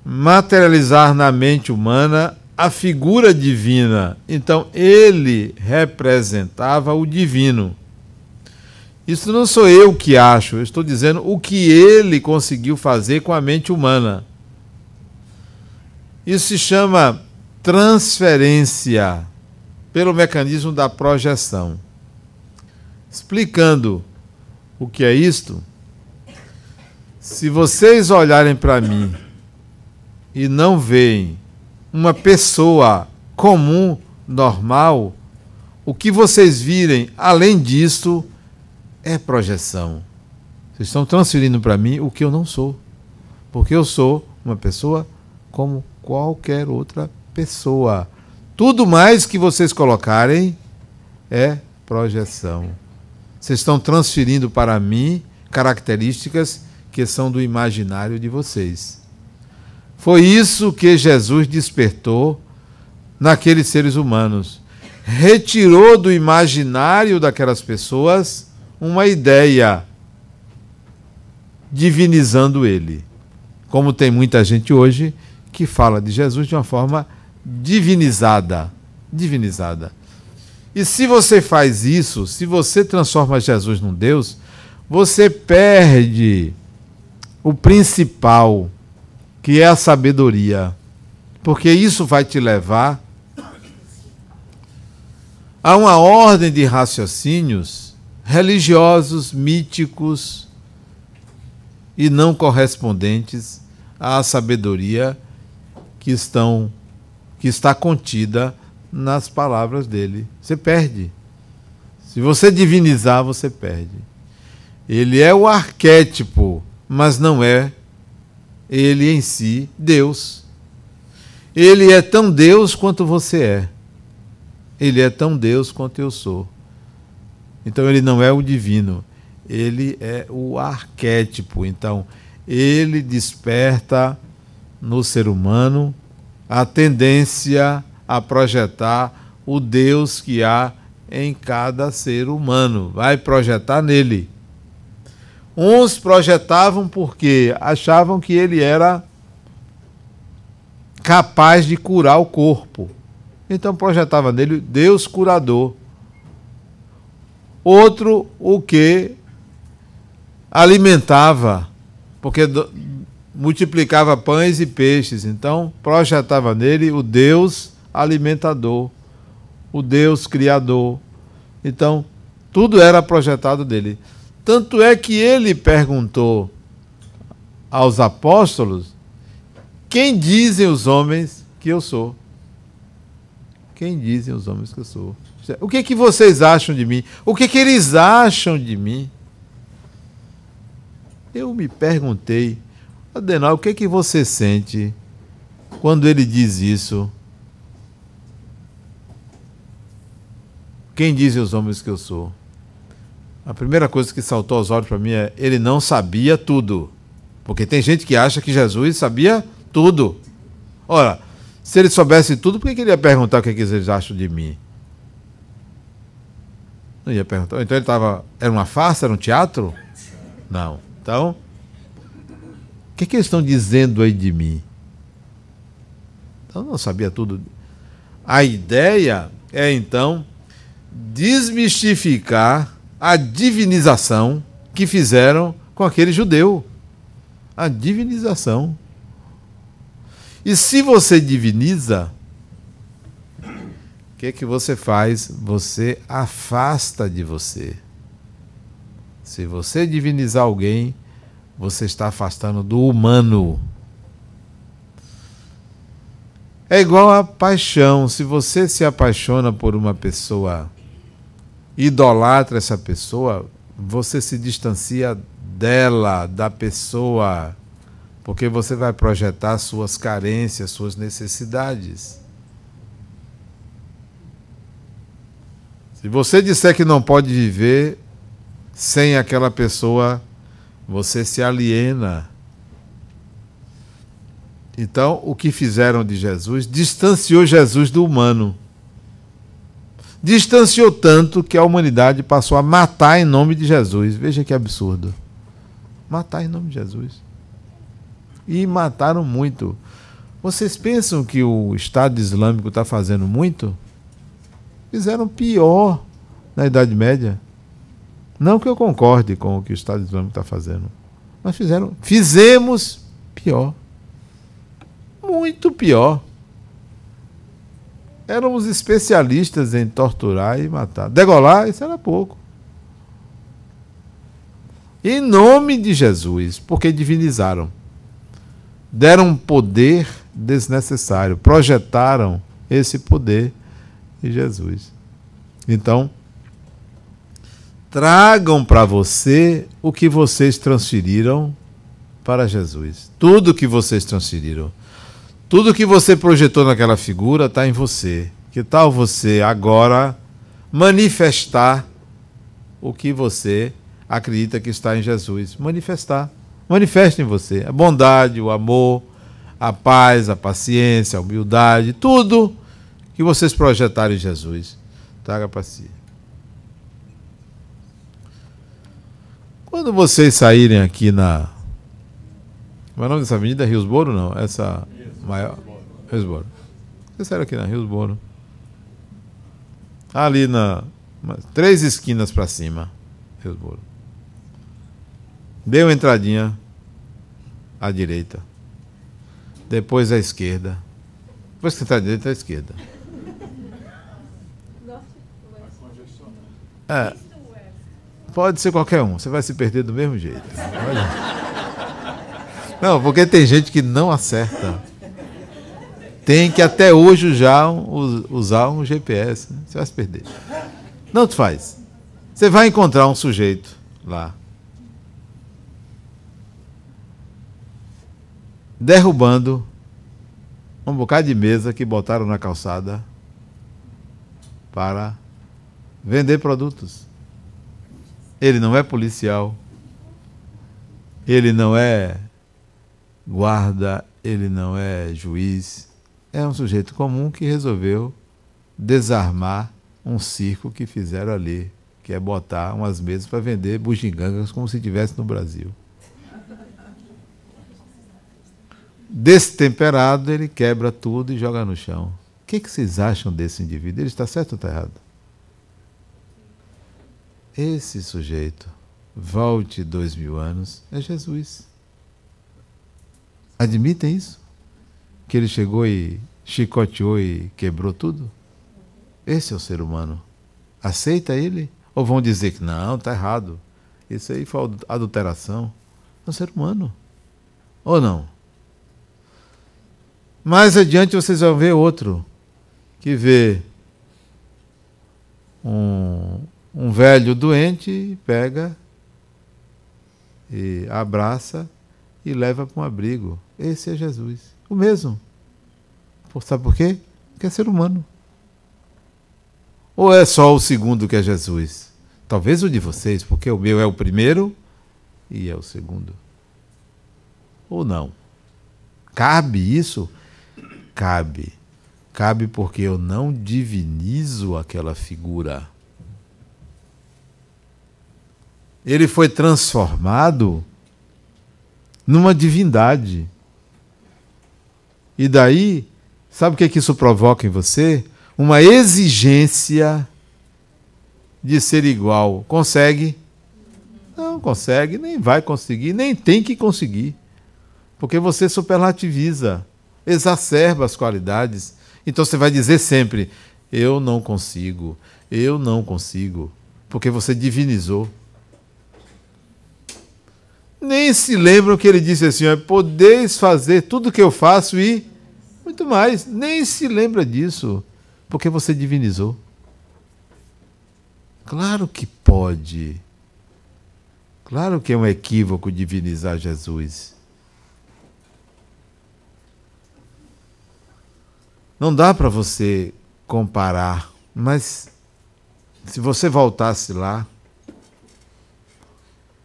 materializar na mente humana a figura divina. Então ele representava o divino. Isso não sou eu que acho, eu estou dizendo o que ele conseguiu fazer com a mente humana. Isso se chama transferência pelo mecanismo da projeção. Explicando o que é isto, se vocês olharem para mim e não veem uma pessoa comum, normal, o que vocês virem além disso é projeção. Vocês estão transferindo para mim o que eu não sou, porque eu sou uma pessoa como qualquer outra pessoa. Tudo mais que vocês colocarem é projeção. Vocês estão transferindo para mim características que são do imaginário de vocês. Foi isso que Jesus despertou naqueles seres humanos. Retirou do imaginário daquelas pessoas uma ideia, divinizando ele. Como tem muita gente hoje que fala de Jesus de uma forma divinizada. E se você faz isso, se você transforma Jesus num Deus, você perde o principal, que é a sabedoria. Porque isso vai te levar a uma ordem de raciocínios religiosos, míticos e não correspondentes à sabedoria que está contida nas palavras dele. Você perde. Se você divinizar, você perde. Ele é o arquétipo, mas não é ele em si Deus. Ele é tão Deus quanto você é. Ele é tão Deus quanto eu sou. Então ele não é o divino, ele é o arquétipo. Então ele desperta no ser humano a tendência a projetar o Deus que há em cada ser humano. Vai projetar nele. Uns projetavam porque achavam que ele era capaz de curar o corpo. Então projetava nele Deus curador. Outro, o que alimentava, porque multiplicava pães e peixes. Então projetava nele o Deus alimentador, o Deus criador. Então tudo era projetado dele. Tanto é que ele perguntou aos apóstolos: quem dizem os homens que eu sou? Quem dizem os homens que eu sou? O que que vocês acham de mim? O que que eles acham de mim? Eu me perguntei: Adenal, o que que você sente quando ele diz isso? Quem dizem os homens que eu sou? A primeira coisa que saltou aos olhos para mim é: ele não sabia tudo. Porque tem gente que acha que Jesus sabia tudo. Ora, se ele soubesse tudo, por que ele ia perguntar o que eles acham de mim? Não ia perguntar. Então ele estava... Era uma farsa? Era um teatro? Não. Então, o que eles estão dizendo aí de mim? Então não sabia tudo. A ideia é, então, desmistificar a divinização que fizeram com aquele judeu. A divinização. E se você diviniza, o que é que você faz? Você afasta de você. Se você divinizar alguém, você está afastando do humano. É igual a paixão. Se você se apaixona por uma pessoa, idolatra essa pessoa, você se distancia dela, da pessoa, porque você vai projetar suas carências, suas necessidades. Se você disser que não pode viver sem aquela pessoa, você se aliena. Então, o que fizeram de Jesus distanciou Jesus do humano. Distanciou tanto que a humanidade passou a matar em nome de Jesus. Veja que absurdo. Matar em nome de Jesus. E mataram muito. Vocês pensam que o Estado Islâmico está fazendo muito? Fizeram pior na Idade Média. Não que eu concorde com o que o Estado Islâmico está fazendo, mas fizemos pior. Muito pior. Éramos especialistas em torturar e matar. Degolar, isso era pouco. Em nome de Jesus, porque divinizaram. Deram poder desnecessário. Projetaram esse poder em Jesus. Então, tragam para você o que vocês transferiram para Jesus. Tudo que vocês transferiram. Tudo que você projetou naquela figura está em você. Que tal você agora manifestar o que você acredita que está em Jesus? Manifestar. Manifeste em você a bondade, o amor, a paz, a paciência, a humildade, tudo que vocês projetaram em Jesus. Traga para si. Quando vocês saírem aqui na... Como é o nome dessa avenida? Riosboro, não? Essa maior... Riosboro. Vocês saíram aqui na Riosboro. Ali na... 3 esquinas para cima. Riosboro. Dê uma entradinha à direita. Depois à esquerda. Depois que entrar à direita, à esquerda. É. Pode ser qualquer um. Você vai se perder do mesmo jeito. Não, porque tem gente que não acerta. tem que até hoje já usar um GPS. Né? Você vai se perder. Não te faz. Você vai encontrar um sujeito lá derrubando um bocado de mesa que botaram na calçada para vender produtos. Ele não é policial, ele não é guarda, ele não é juiz. É um sujeito comum que resolveu desarmar um circo que fizeram ali, que é botar umas mesas para vender bugigangas como se estivesse no Brasil. Destemperado, ele quebra tudo e joga no chão. O que vocês acham desse indivíduo? Ele está certo ou está errado? Esse sujeito, volte 2000 anos, é Jesus. Admitem isso? Que ele chegou e chicoteou e quebrou tudo? Esse é o ser humano. Aceita ele? Ou vão dizer que não, está errado. Isso aí foi adulteração. É um ser humano. Ou não? Mais adiante vocês vão ver outro, que vê um velho doente, pega e abraça e leva para um abrigo. Esse é Jesus. O mesmo. Sabe por quê? Porque é ser humano. Ou é só o segundo que é Jesus? Talvez o de vocês, porque o meu é o primeiro e é o segundo. Ou não? Cabe isso? Cabe. Cabe porque eu não divinizo aquela figura. Ele foi transformado numa divindade. E daí, sabe o que isso provoca em você? Uma exigência de ser igual. Consegue? Não consegue, nem vai conseguir, nem tem que conseguir. Porque você superlativiza, exacerba as qualidades. Então você vai dizer sempre, eu não consigo, porque você divinizou. Nem se lembram que ele disse assim, podeis fazer tudo o que eu faço e muito mais. Nem se lembra disso, porque você divinizou. Claro que pode. Claro que é um equívoco divinizar Jesus. Não dá para você comparar, mas se você voltasse lá,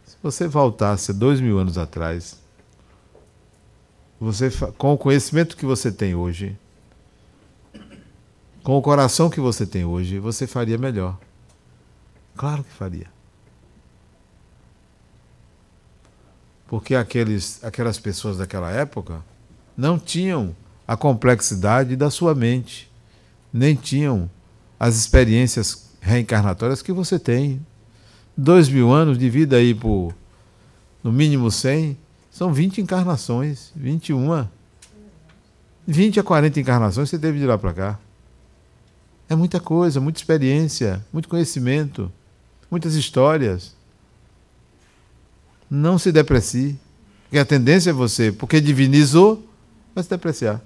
se você voltasse 2000 anos atrás, você, com o conhecimento que você tem hoje, com o coração que você tem hoje, você faria melhor. Claro que faria. Porque aquelas pessoas daquela época não tinham a complexidade da sua mente, nem tinham as experiências reencarnatórias que você tem. 2000 anos, divida aí por, no mínimo 100, são 20 encarnações, 21. 20 a 40 encarnações você teve de lá para cá. É muita coisa, muita experiência, muito conhecimento, muitas histórias. Não se deprecie, porque a tendência é você, porque divinizou, vai se depreciar.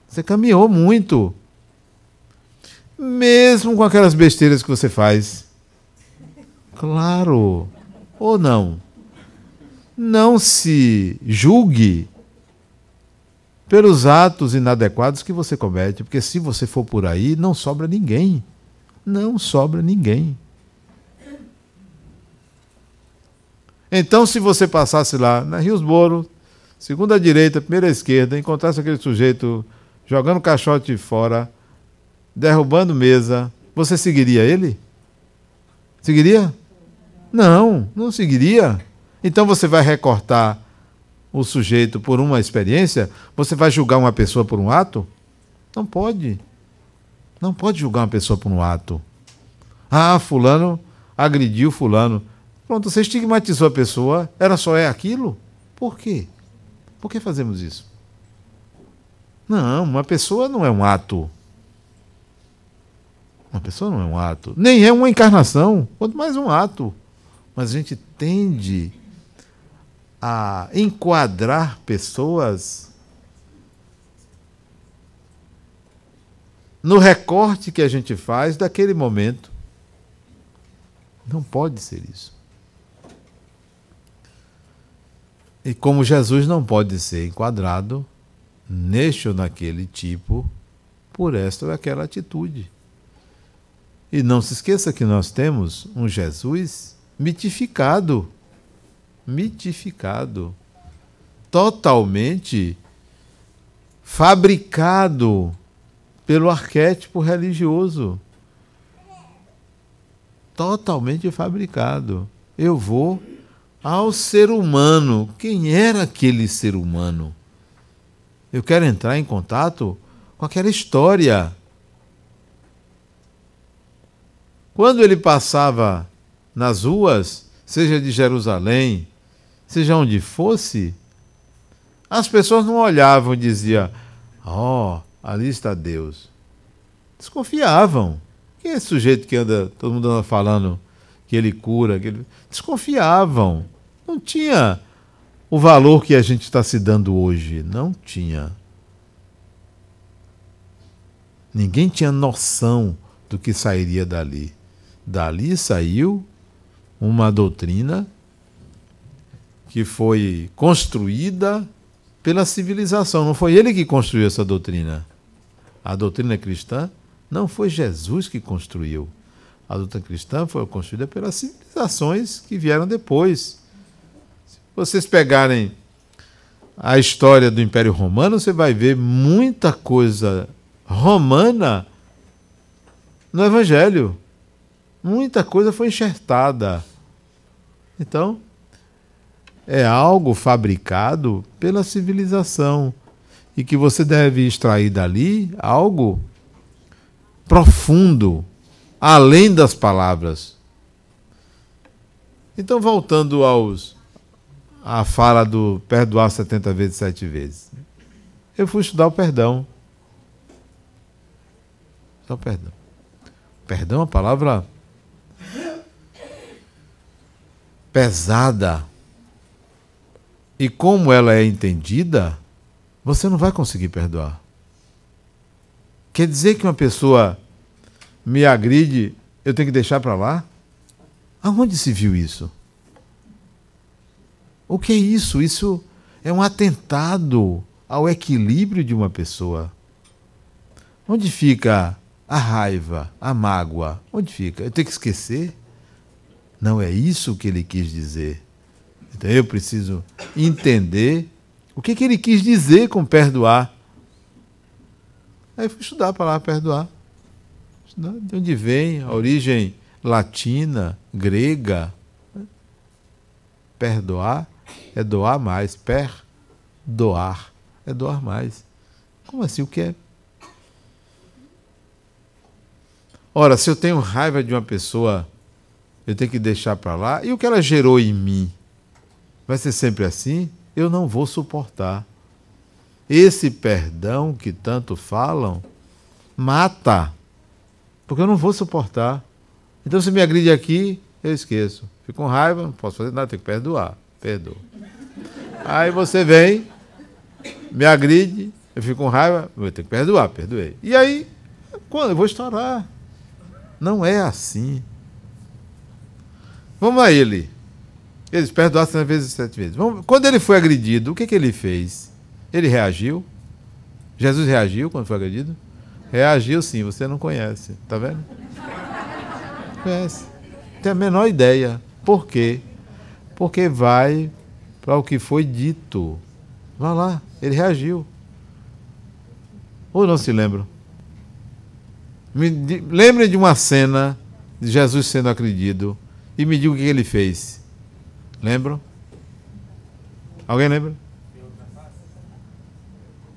Você caminhou muito. Mesmo com aquelas besteiras que você faz. Claro. Ou não? Não se julgue pelos atos inadequados que você comete, porque se você for por aí, não sobra ninguém. Não sobra ninguém. Então, se você passasse lá na Riosboro, segunda à direita, primeira à esquerda, encontrasse aquele sujeito jogando caixote fora, derrubando mesa, você seguiria ele? Seguiria? Não, não seguiria. Então você vai recortar o sujeito por uma experiência? Você vai julgar uma pessoa por um ato? Não pode. Não pode julgar uma pessoa por um ato. Ah, fulano agrediu fulano. Pronto, você estigmatizou a pessoa, ela só é aquilo? Por quê? Por que fazemos isso? Não, uma pessoa não é um ato. Uma pessoa não é um ato. Nem é uma encarnação, quanto mais um ato. Mas a gente tende a enquadrar pessoas no recorte que a gente faz daquele momento. Não pode ser isso. E como Jesus não pode ser enquadrado neste ou naquele tipo, por esta ou aquela atitude. E não se esqueça que nós temos um Jesus mitificado. Mitificado. Totalmente fabricado pelo arquétipo religioso. Totalmente fabricado. Eu vou ao ser humano. Quem era aquele ser humano? Eu quero entrar em contato com aquela história. Quando ele passava nas ruas, seja de Jerusalém, seja onde fosse, as pessoas não olhavam e diziam: "Oh, ali está Deus". Desconfiavam. Quem é esse sujeito que anda, todo mundo anda falando que ele cura? Que ele... Desconfiavam. Não tinha o valor que a gente está se dando hoje. Não tinha. Ninguém tinha noção do que sairia dali. Dali saiu uma doutrina que foi construída pela civilização. Não foi ele que construiu essa doutrina. A doutrina cristã não foi Jesus que construiu. A doutrina cristã foi construída pelas civilizações que vieram depois. Se vocês pegarem a história do Império Romano, você vai ver muita coisa romana no Evangelho. Muita coisa foi enxertada. Então, é algo fabricado pela civilização e que você deve extrair dali algo profundo, além das palavras. Então, voltando à fala do perdoar 70 vezes, 7 vezes. Eu fui estudar o perdão. Só o perdão. Perdão é uma palavra pesada. E como ela é entendida, você não vai conseguir perdoar. Quer dizer que uma pessoa me agride, eu tenho que deixar para lá? Aonde se viu isso? O que é isso? Isso é um atentado ao equilíbrio de uma pessoa. Onde fica a raiva, a mágoa? Onde fica? Eu tenho que esquecer? Não é isso que ele quis dizer. Então eu preciso entender o que ele quis dizer com perdoar. Aí fui estudar a palavra perdoar. De onde vem a origem latina, grega. Perdoar é doar mais. Perdoar é doar mais. Como assim? O que é? Ora, se eu tenho raiva de uma pessoa, eu tenho que deixar para lá. E o que ela gerou em mim? Vai ser sempre assim? Eu não vou suportar. Esse perdão que tanto falam mata. Porque eu não vou suportar. Então, se me agride aqui, eu esqueço. Fico com raiva, não posso fazer nada, tenho que perdoar. Perdoo. Aí você vem, me agride, eu fico com raiva, eu tenho que perdoar, perdoei. E aí, quando? Eu vou estourar. Não é assim. Vamos a ele. Eles perdoaram 100 vezes, 7 vezes. Quando ele foi agredido, o que ele fez? Ele reagiu? Jesus reagiu quando foi agredido? Reagiu sim, você não conhece. Está vendo? Conhece. Tem a menor ideia. Por quê? Porque vai para o que foi dito. Vá lá, ele reagiu. Ou não se lembram? Lembrem de uma cena de Jesus sendo agredido e me diga o que ele fez. Lembram? Alguém lembra?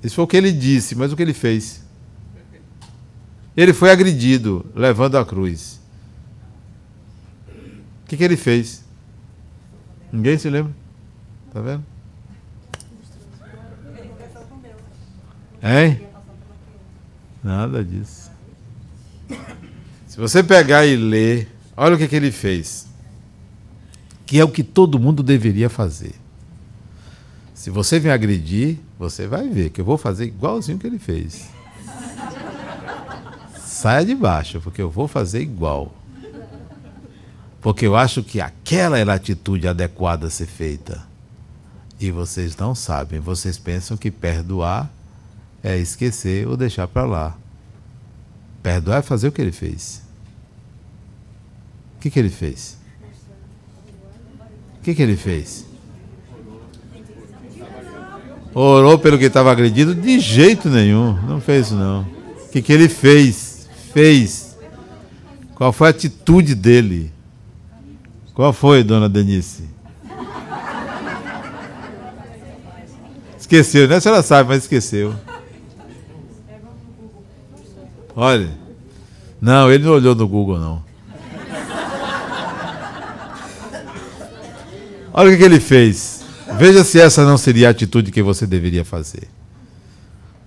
Isso foi o que ele disse, mas o que ele fez? Ele foi agredido, levando a cruz. O que ele fez? Ninguém se lembra? Tá vendo? Hein? Nada disso. Se você pegar e ler, olha o que ele fez. Que é o que todo mundo deveria fazer. Se você me agredir, você vai ver que eu vou fazer igualzinho que ele fez. saia de baixo, porque eu vou fazer igual. Porque eu acho que aquela era a atitude adequada a ser feita. E vocês não sabem, vocês pensam que perdoar é esquecer ou deixar para lá. Perdoar é fazer o que ele fez. O que ele fez? O que ele fez? Orou pelo que estava agredido? De jeito nenhum, não fez isso não. O que ele fez? Fez. Qual foi a atitude dele? Qual foi, dona Denise? Esqueceu, né? A senhora sabe, mas esqueceu. Olha. Não, ele não olhou no Google, não. Olha o que ele fez. Veja se essa não seria a atitude que você deveria fazer.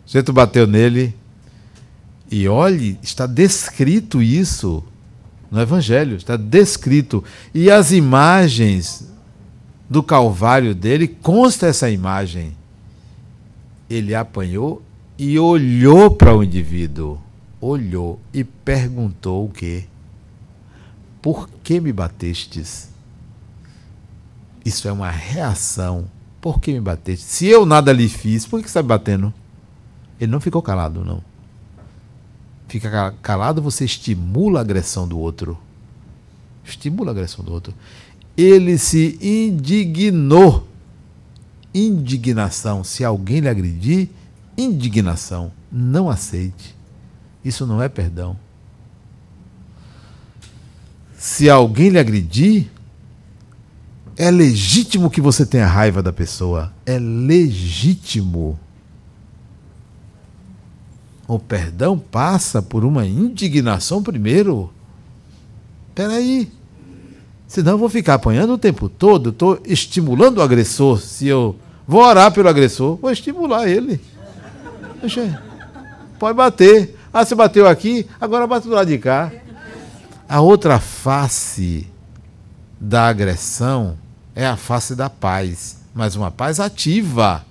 O sujeito bateu nele e olhe, está descrito isso no Evangelho, está descrito. E as imagens do Calvário dele, consta essa imagem. Ele apanhou e olhou para o indivíduo. Olhou e perguntou o quê? Por que me batestes? Isso é uma reação. Por que me bateste? Se eu nada lhe fiz, por que você está me batendo? Ele não ficou calado, não. Fica calado, você estimula a agressão do outro. Estimula a agressão do outro. Ele se indignou. Indignação. Se alguém lhe agredir, indignação. Não aceite. Isso não é perdão. Se alguém lhe agredir, é legítimo que você tenha raiva da pessoa. É legítimo. O perdão passa por uma indignação primeiro. Espera aí. Senão eu vou ficar apanhando o tempo todo. Estou estimulando o agressor. Se eu vou orar pelo agressor, vou estimular ele. Deixa, pode bater. Ah, você bateu aqui, agora bate do lado de cá. A outra face da agressão é a face da paz. Mas uma paz ativa.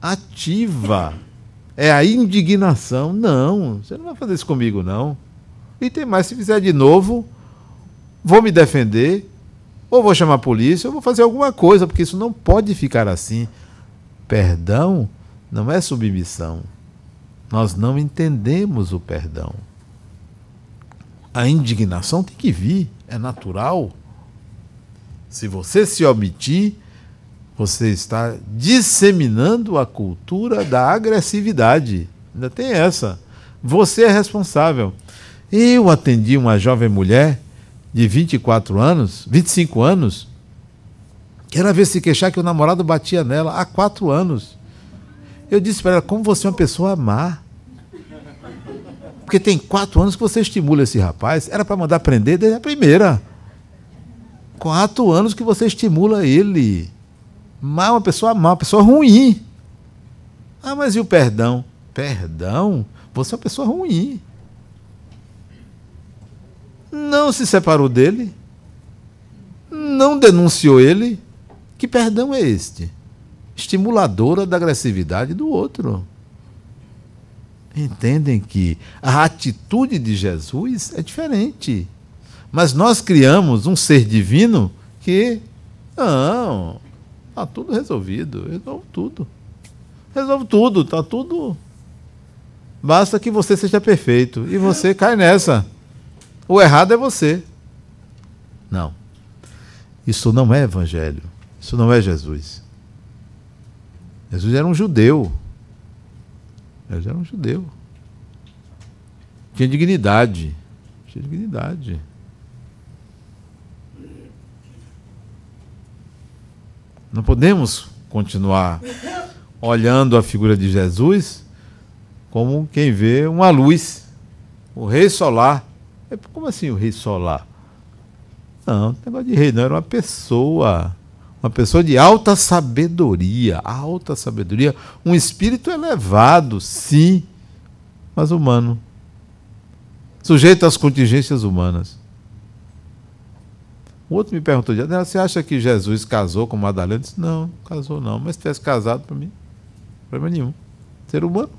Ativa. É a indignação. Não, você não vai fazer isso comigo, não. E tem mais, se fizer de novo, vou me defender, ou vou chamar a polícia, ou vou fazer alguma coisa, porque isso não pode ficar assim. Perdão não é submissão. Nós não entendemos o perdão. A indignação tem que vir, é natural. Se você se omitir, você está disseminando a cultura da agressividade. Ainda tem essa. Você é responsável. Eu atendi uma jovem mulher de 24 anos, 25 anos, que ela veio se queixar que o namorado batia nela há 4 anos. Eu disse para ela, como você é uma pessoa má? Porque tem 4 anos que você estimula esse rapaz. Era para mandar prender desde a primeira. 4 anos que você estimula ele. Má, uma pessoa má, uma pessoa ruim. Ah, mas e o perdão? Perdão? Você é uma pessoa ruim. Não se separou dele. Não denunciou ele. Que perdão é este? Estimuladora da agressividade do outro. Entendem que a atitude de Jesus é diferente. Mas nós criamos um ser divino que, não, está tudo resolvido, resolve tudo. Resolve tudo, está tudo. Basta que você seja perfeito. E você cai nessa. O errado é você. Não. Isso não é evangelho. Isso não é Jesus. Jesus era um judeu. Jesus era um judeu. Tinha dignidade. Tinha dignidade. Não podemos continuar olhando a figura de Jesus como quem vê uma luz. O rei solar. Como assim o rei solar? Não, não negócio de rei não, era uma pessoa de alta sabedoria, um espírito elevado, sim, mas humano, sujeito às contingências humanas. O outro me perguntou, você acha que Jesus casou com Madalena? Eu disse, não, casou não, mas se tivesse casado, para mim, não tem problema nenhum, ser humano.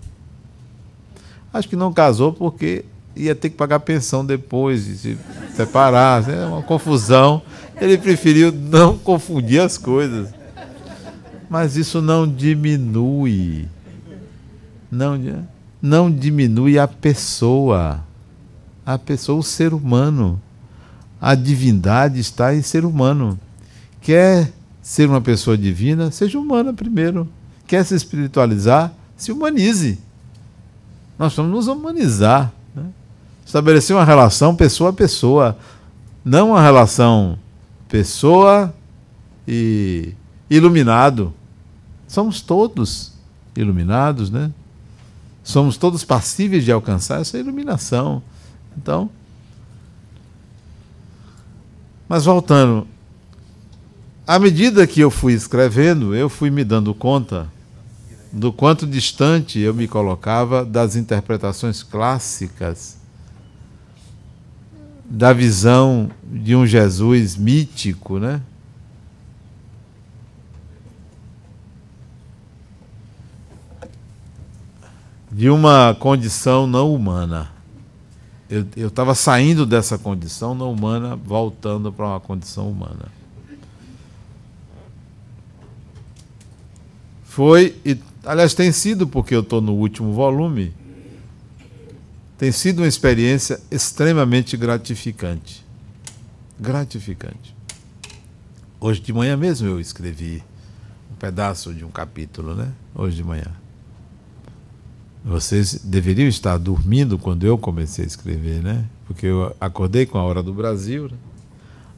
Acho que não casou porque ia ter que pagar pensão depois, e se separar, é uma confusão. Ele preferiu não confundir as coisas. Mas isso não diminui, não, não diminui a pessoa, o ser humano. A divindade está em ser humano. Quer ser uma pessoa divina, seja humana primeiro. Quer se espiritualizar, se humanize. Nós vamos nos humanizar, né? Estabelecer uma relação pessoa a pessoa, não uma relação pessoa e iluminado. Somos todos iluminados, né? Somos todos passíveis de alcançar essa iluminação. Então, mas voltando, à medida que eu fui escrevendo, eu fui me dando conta do quanto distante eu me colocava das interpretações clássicas, da visão de um Jesus mítico, né? De uma condição não humana. Eu estava saindo dessa condição não humana, voltando para uma condição humana. Foi, e aliás tem sido, porque eu estou no último volume, tem sido uma experiência extremamente gratificante. Gratificante. Hoje de manhã mesmo eu escrevi um pedaço de um capítulo, né? Hoje de manhã. Vocês deveriam estar dormindo quando eu comecei a escrever, né? Porque eu acordei com a hora do Brasil, né?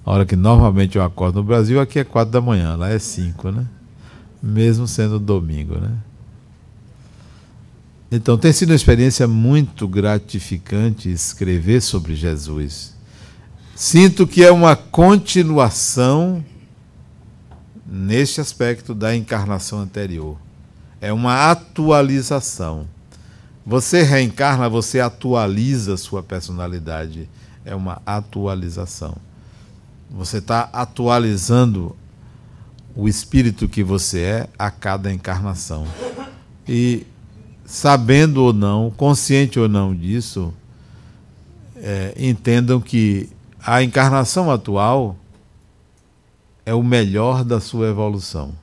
A hora que normalmente eu acordo no Brasil, aqui é 4 da manhã, lá é 5, né? Mesmo sendo domingo, né? Então tem sido uma experiência muito gratificante escrever sobre Jesus. Sinto que é uma continuação neste aspecto da encarnação anterior. É uma atualização. Você reencarna, você atualiza sua personalidade. É uma atualização. Você está atualizando o espírito que você é a cada encarnação. E sabendo ou não, consciente ou não disso, entendam que a encarnação atual é o melhor da sua evolução.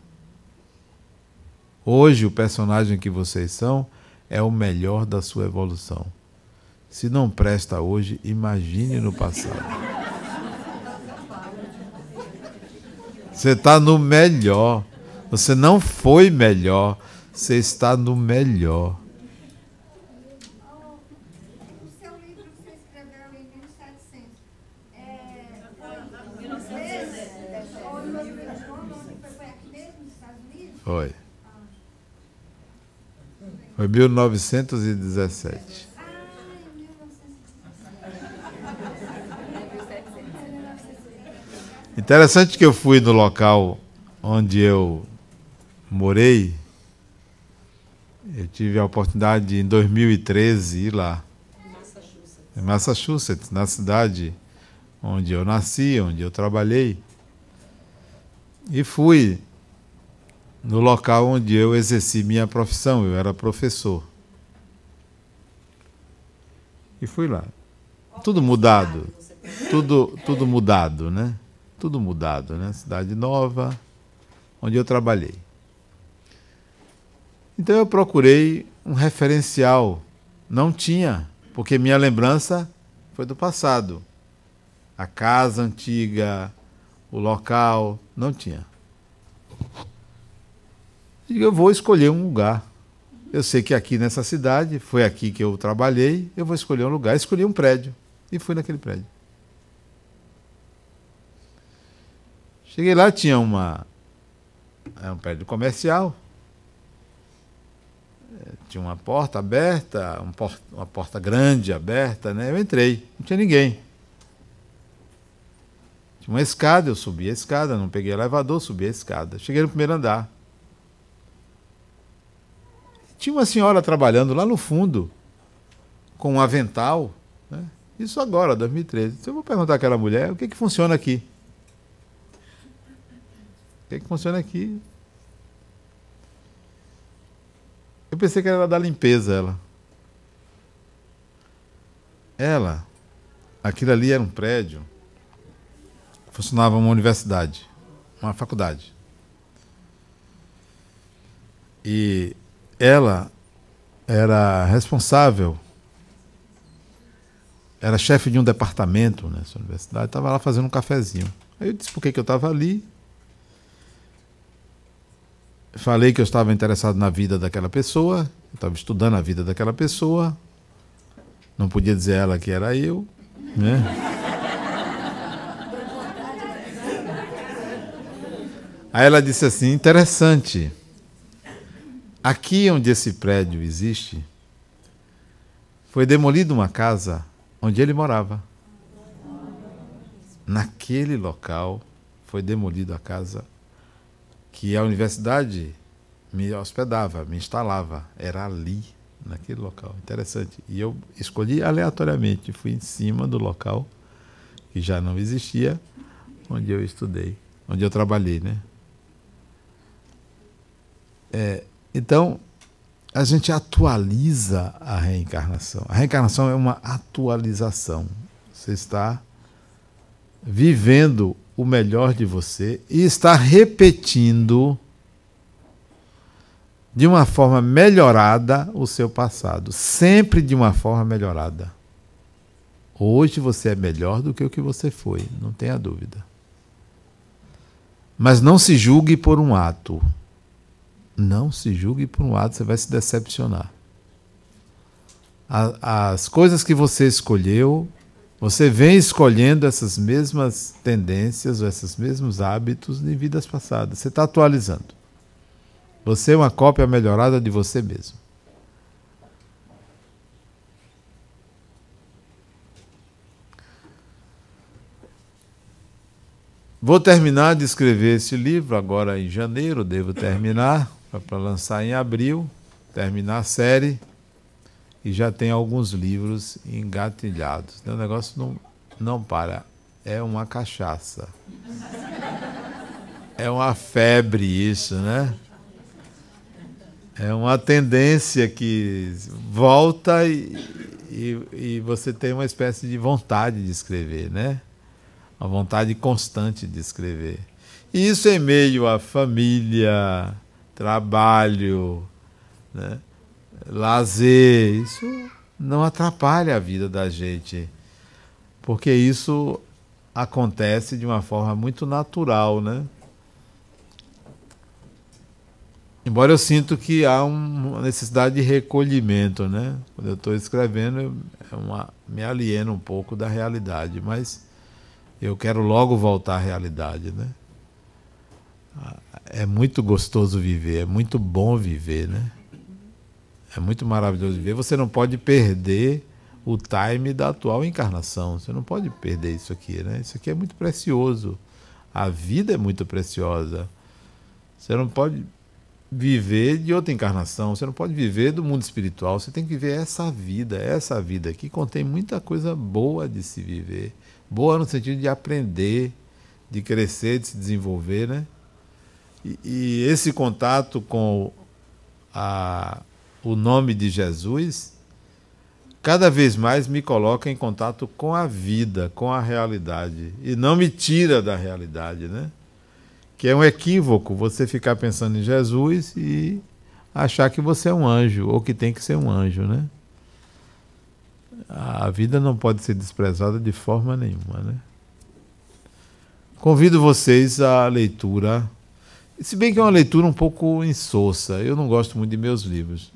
Hoje, o personagem que vocês são é o melhor da sua evolução. Se não presta hoje, imagine no passado. Você está no melhor. Você não foi melhor. Você está no melhor. O seu livro que você escreveu em 1700 foi 1900? Foi aqui mesmo nos Estados Unidos? Foi. Foi 1917. Interessante que eu fui no local onde eu morei. Eu tive a oportunidade de, em 2013, ir lá. Em Massachusetts, na cidade onde eu nasci, onde eu trabalhei. E fui no local onde eu exerci minha profissão, eu era professor. E fui lá. Tudo mudado. Tudo mudado, né? Tudo mudado, né? Cidade nova, onde eu trabalhei. Então eu procurei um referencial. Não tinha, porque minha lembrança foi do passado. A casa antiga, o local, não tinha. E eu vou escolher um lugar. Eu sei que aqui nessa cidade, foi aqui que eu trabalhei, eu vou escolher um lugar. Escolhi um prédio e fui naquele prédio. Cheguei lá, tinha um prédio comercial, tinha uma porta aberta, uma porta grande aberta, né? Eu entrei, não tinha ninguém. Tinha uma escada, eu subi a escada, não peguei elevador, subi a escada. Cheguei no primeiro andar. Tinha uma senhora trabalhando lá no fundo, com um avental, né? Isso agora, 2013. Eu vou perguntar àquela mulher, o que funciona aqui? O que funciona aqui? Eu pensei que era da limpeza, ela. Aquilo ali era um prédio, funcionava uma universidade, uma faculdade. E ela era responsável, era chefe de um departamento nessa universidade, estava lá fazendo um cafezinho. Aí eu disse por que eu estava ali. Falei que eu estava interessado na vida daquela pessoa, eu estava estudando a vida daquela pessoa. Não podia dizer a ela que era eu, né? Aí ela disse assim, interessante, aqui onde esse prédio existe, foi demolida uma casa onde ele morava. Naquele local foi demolida a casa que a universidade me hospedava, me instalava. Era ali, naquele local. Interessante. E eu escolhi aleatoriamente, fui em cima do local que já não existia, onde eu estudei, onde eu trabalhei, né? Então, a gente atualiza a reencarnação. A reencarnação é uma atualização. Você está vivendo o melhor de você e está repetindo de uma forma melhorada o seu passado. Sempre de uma forma melhorada. Hoje você é melhor do que o que você foi, não tenha dúvida. Mas não se julgue por um ato. Não se julgue por um ato, você vai se decepcionar. As coisas que você escolheu, você vem escolhendo essas mesmas tendências, ou esses mesmos hábitos de vidas passadas. Você está atualizando. Você é uma cópia melhorada de você mesmo. Vou terminar de escrever esse livro agora em janeiro, devo terminar, para lançar em abril, terminar a série, e já tem alguns livros engatilhados. O negócio não para, é uma cachaça. É uma febre isso, né? É uma tendência que volta e você tem uma espécie de vontade de escrever, né? Uma vontade constante de escrever. E isso em meio à família, trabalho, né? Lazer, isso não atrapalha a vida da gente, porque isso acontece de uma forma muito natural, né? Embora eu sinto que há uma necessidade de recolhimento, né? Quando eu estou escrevendo, me alieno um pouco da realidade, mas eu quero logo voltar à realidade, né? É muito gostoso viver, é muito bom viver, né? É muito maravilhoso viver. Você não pode perder o time da atual encarnação. Você não pode perder isso aqui, né? Isso aqui é muito precioso. A vida é muito preciosa. Você não pode viver de outra encarnação. Você não pode viver do mundo espiritual. Você tem que viver essa vida. Essa vida aqui contém muita coisa boa de se viver. Boa no sentido de aprender, de crescer, de se desenvolver, né? E esse contato com o nome de Jesus, cada vez mais me coloca em contato com a vida, com a realidade, e não me tira da realidade, né? Que é um equívoco você ficar pensando em Jesus e achar que você é um anjo, ou que tem que ser um anjo, né? A vida não pode ser desprezada de forma nenhuma, né? Convido vocês à leitura, se bem que é uma leitura um pouco insossa, eu não gosto muito de meus livros.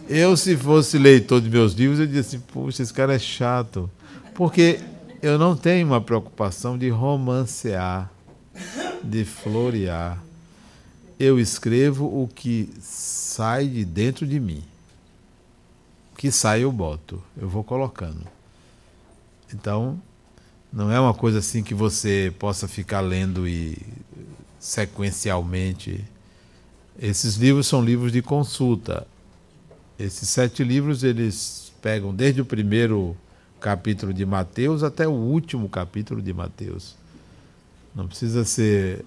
Eu, se fosse leitor de meus livros, eu dizia assim, puxa, esse cara é chato. Porque eu não tenho uma preocupação de romancear, de florear. Eu escrevo o que sai de dentro de mim. O que sai eu boto, eu vou colocando. Então, não é uma coisa assim que você possa ficar lendo sequencialmente. Esses livros são livros de consulta. Esses 7 livros, eles pegam desde o primeiro capítulo de Mateus até o último capítulo de Mateus. Não precisa ser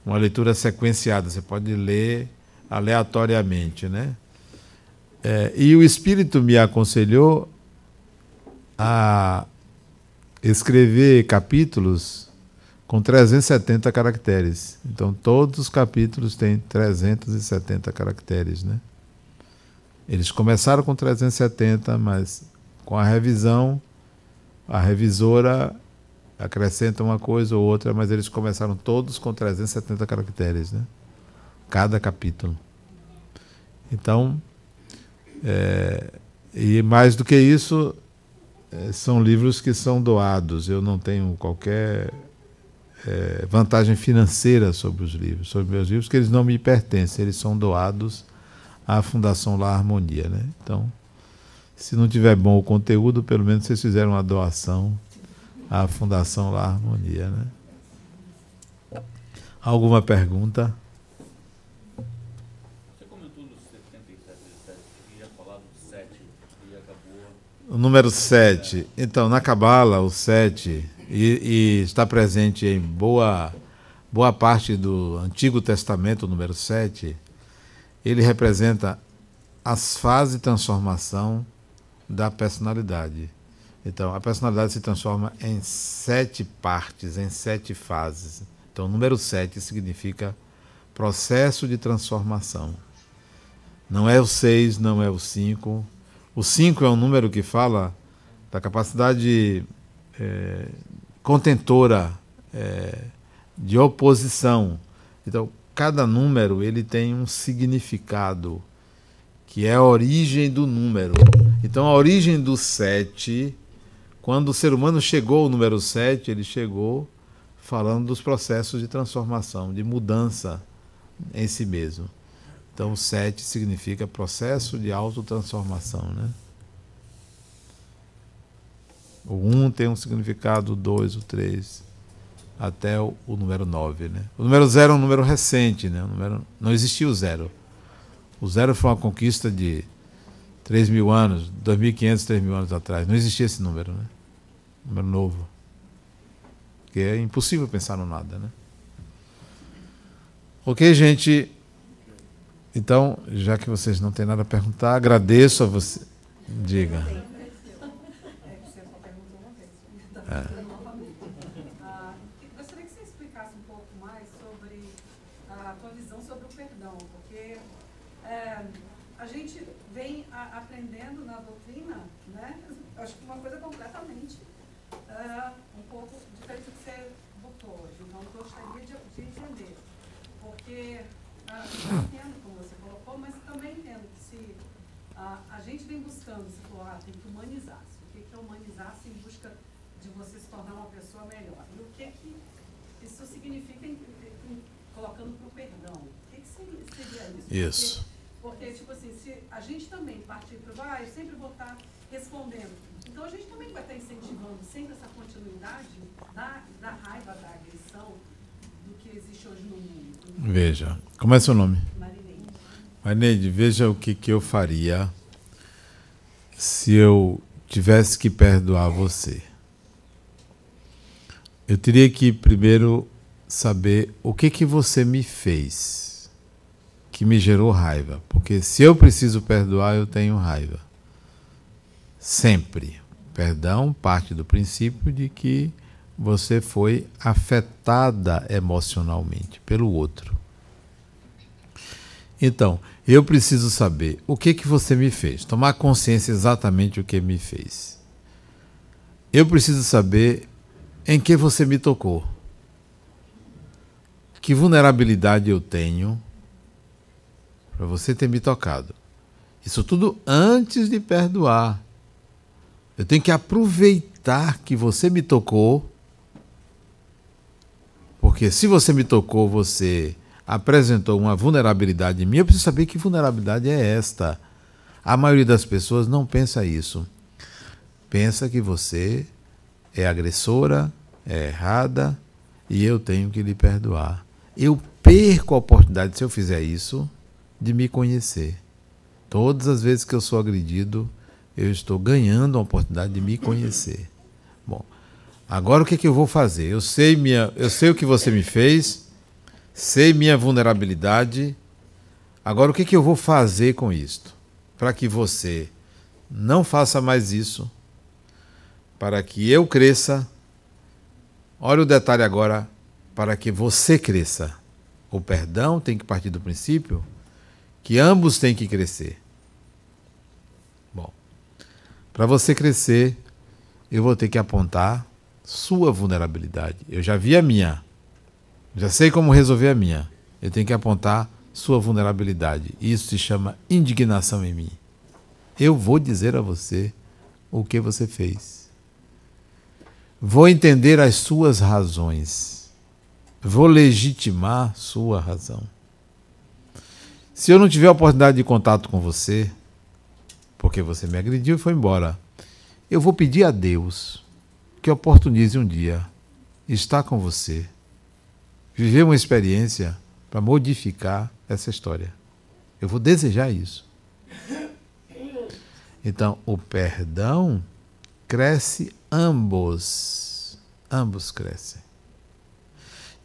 uma leitura sequenciada, você pode ler aleatoriamente, né? E o Espírito me aconselhou a escrever capítulos com 370 caracteres. Então, todos os capítulos têm 370 caracteres, né? Eles começaram com 370, mas com a revisão, a revisora acrescenta uma coisa ou outra, mas eles começaram todos com 370 caracteres, né? Cada capítulo. Então, e mais do que isso, são livros que são doados. Eu não tenho qualquer vantagem financeira sobre os livros, sobre meus livros, que eles não me pertencem, eles são doados à Fundação Lar Harmonia, né? Então, se não tiver bom o conteúdo, pelo menos vocês fizeram uma doação à Fundação Lar Harmonia, né? Alguma pergunta? Você comentou dos 77, ia falar do 7 e acabou. O número 7. Então, na Cabala, o 7, e está presente em boa parte do Antigo Testamento, o número 7, ele representa as fases de transformação da personalidade. Então, a personalidade se transforma em 7 partes, em 7 fases. Então, o número 7 significa processo de transformação. Não é o 6, não é o 5. O 5 é um número que fala da capacidade contentora, de oposição. Então, cada número ele tem um significado, que é a origem do número. Então, a origem do 7, quando o ser humano chegou ao número 7, ele chegou falando dos processos de transformação, de mudança em si mesmo. Então, o 7 significa processo de autotransformação, né? O 1 tem um significado, o 2, o 3, até o número 9, né? O número 0 é um número recente, né? Não existia o 0. O 0 foi uma conquista de 3.000 anos, 2.500, 3.000 anos atrás. Não existia esse número, né? Número novo. Porque é impossível pensar no nada, né? Ok, gente? Então, já que vocês não têm nada a perguntar, agradeço a você. Diga. Gostaria que você explicasse um pouco mais sobre a tua visão sobre o perdão, porque a gente vem aprendendo na doutrina, né? Acho que uma coisa completamente um pouco diferente do que você botou hoje. Então, eu gostaria de entender, porque eu entendo como você colocou, mas também entendo que se a gente vem buscando, você falou, tem que humanizar-se. O que é humanizar-se em busca de você se tornar uma pessoa melhor? E o que isso significa colocando para o perdão? O que seria isso? Isso. Porque, tipo assim, se a gente também partir para eu sempre vou estar respondendo, então a gente também vai estar incentivando sempre essa continuidade da raiva, da agressão, do que existe hoje no mundo. Veja, como é seu nome? Marineide. Marineide, veja o que eu faria se eu tivesse que perdoar você. Eu teria que primeiro saber o que você me fez que me gerou raiva. Porque se eu preciso perdoar, eu tenho raiva. Sempre. Perdão parte do princípio de que você foi afetada emocionalmente pelo outro. Então, eu preciso saber o que você me fez. Tomar consciência exatamente o que me fez. Eu preciso saber em que você me tocou. Que vulnerabilidade eu tenho para você ter me tocado. Isso tudo antes de perdoar. Eu tenho que aproveitar que você me tocou, porque se você me tocou, você apresentou uma vulnerabilidade em mim, eu preciso saber que vulnerabilidade é esta. A maioria das pessoas não pensa isso. Pensa que você é agressora, é errada, e eu tenho que lhe perdoar. Eu perco a oportunidade, se eu fizer isso, de me conhecer. Todas as vezes que eu sou agredido, eu estou ganhando a oportunidade de me conhecer. Bom, agora o que eu vou fazer? Eu sei o que você me fez, sei minha vulnerabilidade. Agora o que eu vou fazer com isto? para que você não faça mais isso, para que eu cresça. Olha o detalhe agora, para que você cresça. O perdão tem que partir do princípio que ambos têm que crescer. Bom, para você crescer, eu vou ter que apontar sua vulnerabilidade. Eu já vi a minha, já sei como resolver a minha. Eu tenho que apontar sua vulnerabilidade. Isso se chama indignação em mim. Eu vou dizer a você o que você fez. Vou entender as suas razões. Vou legitimar sua razão. Se eu não tiver oportunidade de contato com você, porque você me agrediu e foi embora, eu vou pedir a Deus que oportunize um dia estar com você, viver uma experiência para modificar essa história. Eu vou desejar isso. Então, o perdão cresce ambos. Ambos crescem.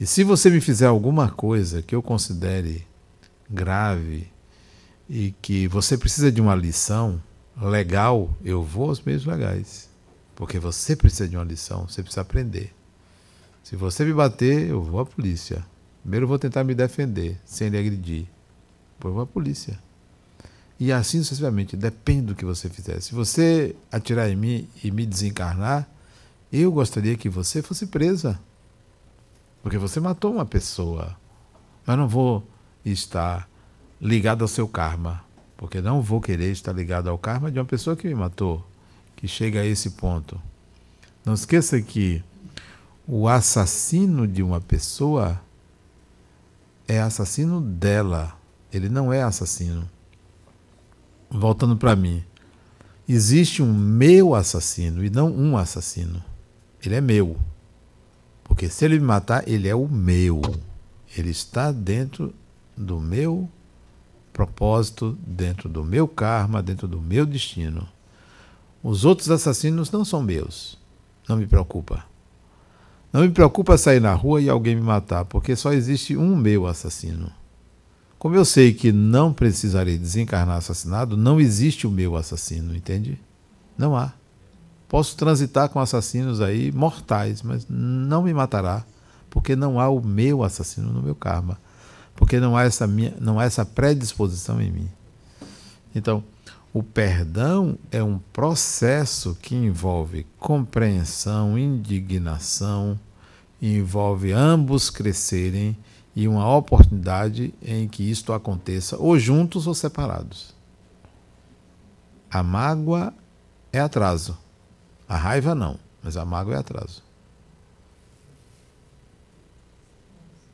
E se você me fizer alguma coisa que eu considere grave e que você precisa de uma lição legal, eu vou aos meios legais. Porque você precisa de uma lição, você precisa aprender. Se você me bater, eu vou à polícia. Primeiro eu vou tentar me defender, sem lhe agredir. Depois eu vou à polícia. E assim sucessivamente, depende do que você fizer. Se você atirar em mim e me desencarnar, eu gostaria que você fosse presa. Porque você matou uma pessoa. Mas não vou estar ligado ao seu karma. Porque não vou querer estar ligado ao karma de uma pessoa que me matou. Que chega a esse ponto. Não esqueça que o assassino de uma pessoa é assassino dela. Ele não é assassino. Voltando para mim. Existe um meu assassino e não um assassino. Ele é meu. Porque se ele me matar, ele é o meu. Ele está dentro do meu propósito, dentro do meu karma, dentro do meu destino. Os outros assassinos não são meus. Não me preocupa. Não me preocupa sair na rua e alguém me matar, porque só existe um meu assassino. Como eu sei que não precisarei desencarnar assassinado, não existe o meu assassino, entende? Não há. Posso transitar com assassinos aí mortais, mas não me matará, porque não há o meu assassino no meu karma, porque não há essa predisposição em mim. Então, o perdão é um processo que envolve compreensão, indignação, envolve ambos crescerem e uma oportunidade em que isto aconteça, ou juntos ou separados. A mágoa é atraso. A raiva não, mas a mágoa é atraso.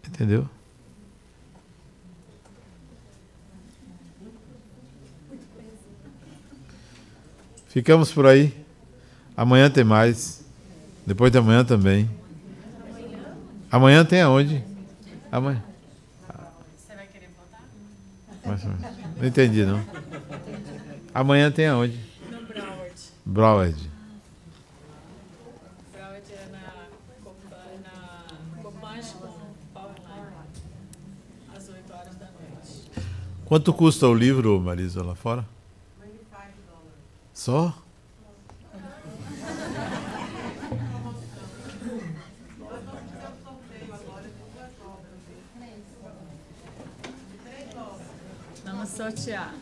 Entendeu? Ficamos por aí. Amanhã tem mais. Depois de amanhã também. Amanhã tem aonde? Amanhã. Você vai querer votar? Não entendi, não. Amanhã tem aonde? No Broward. Broward. Broward é na Copanche com Powerline. Às 8 horas da noite. Quanto custa o livro, Marisa, lá fora? Só? Vamos sortear.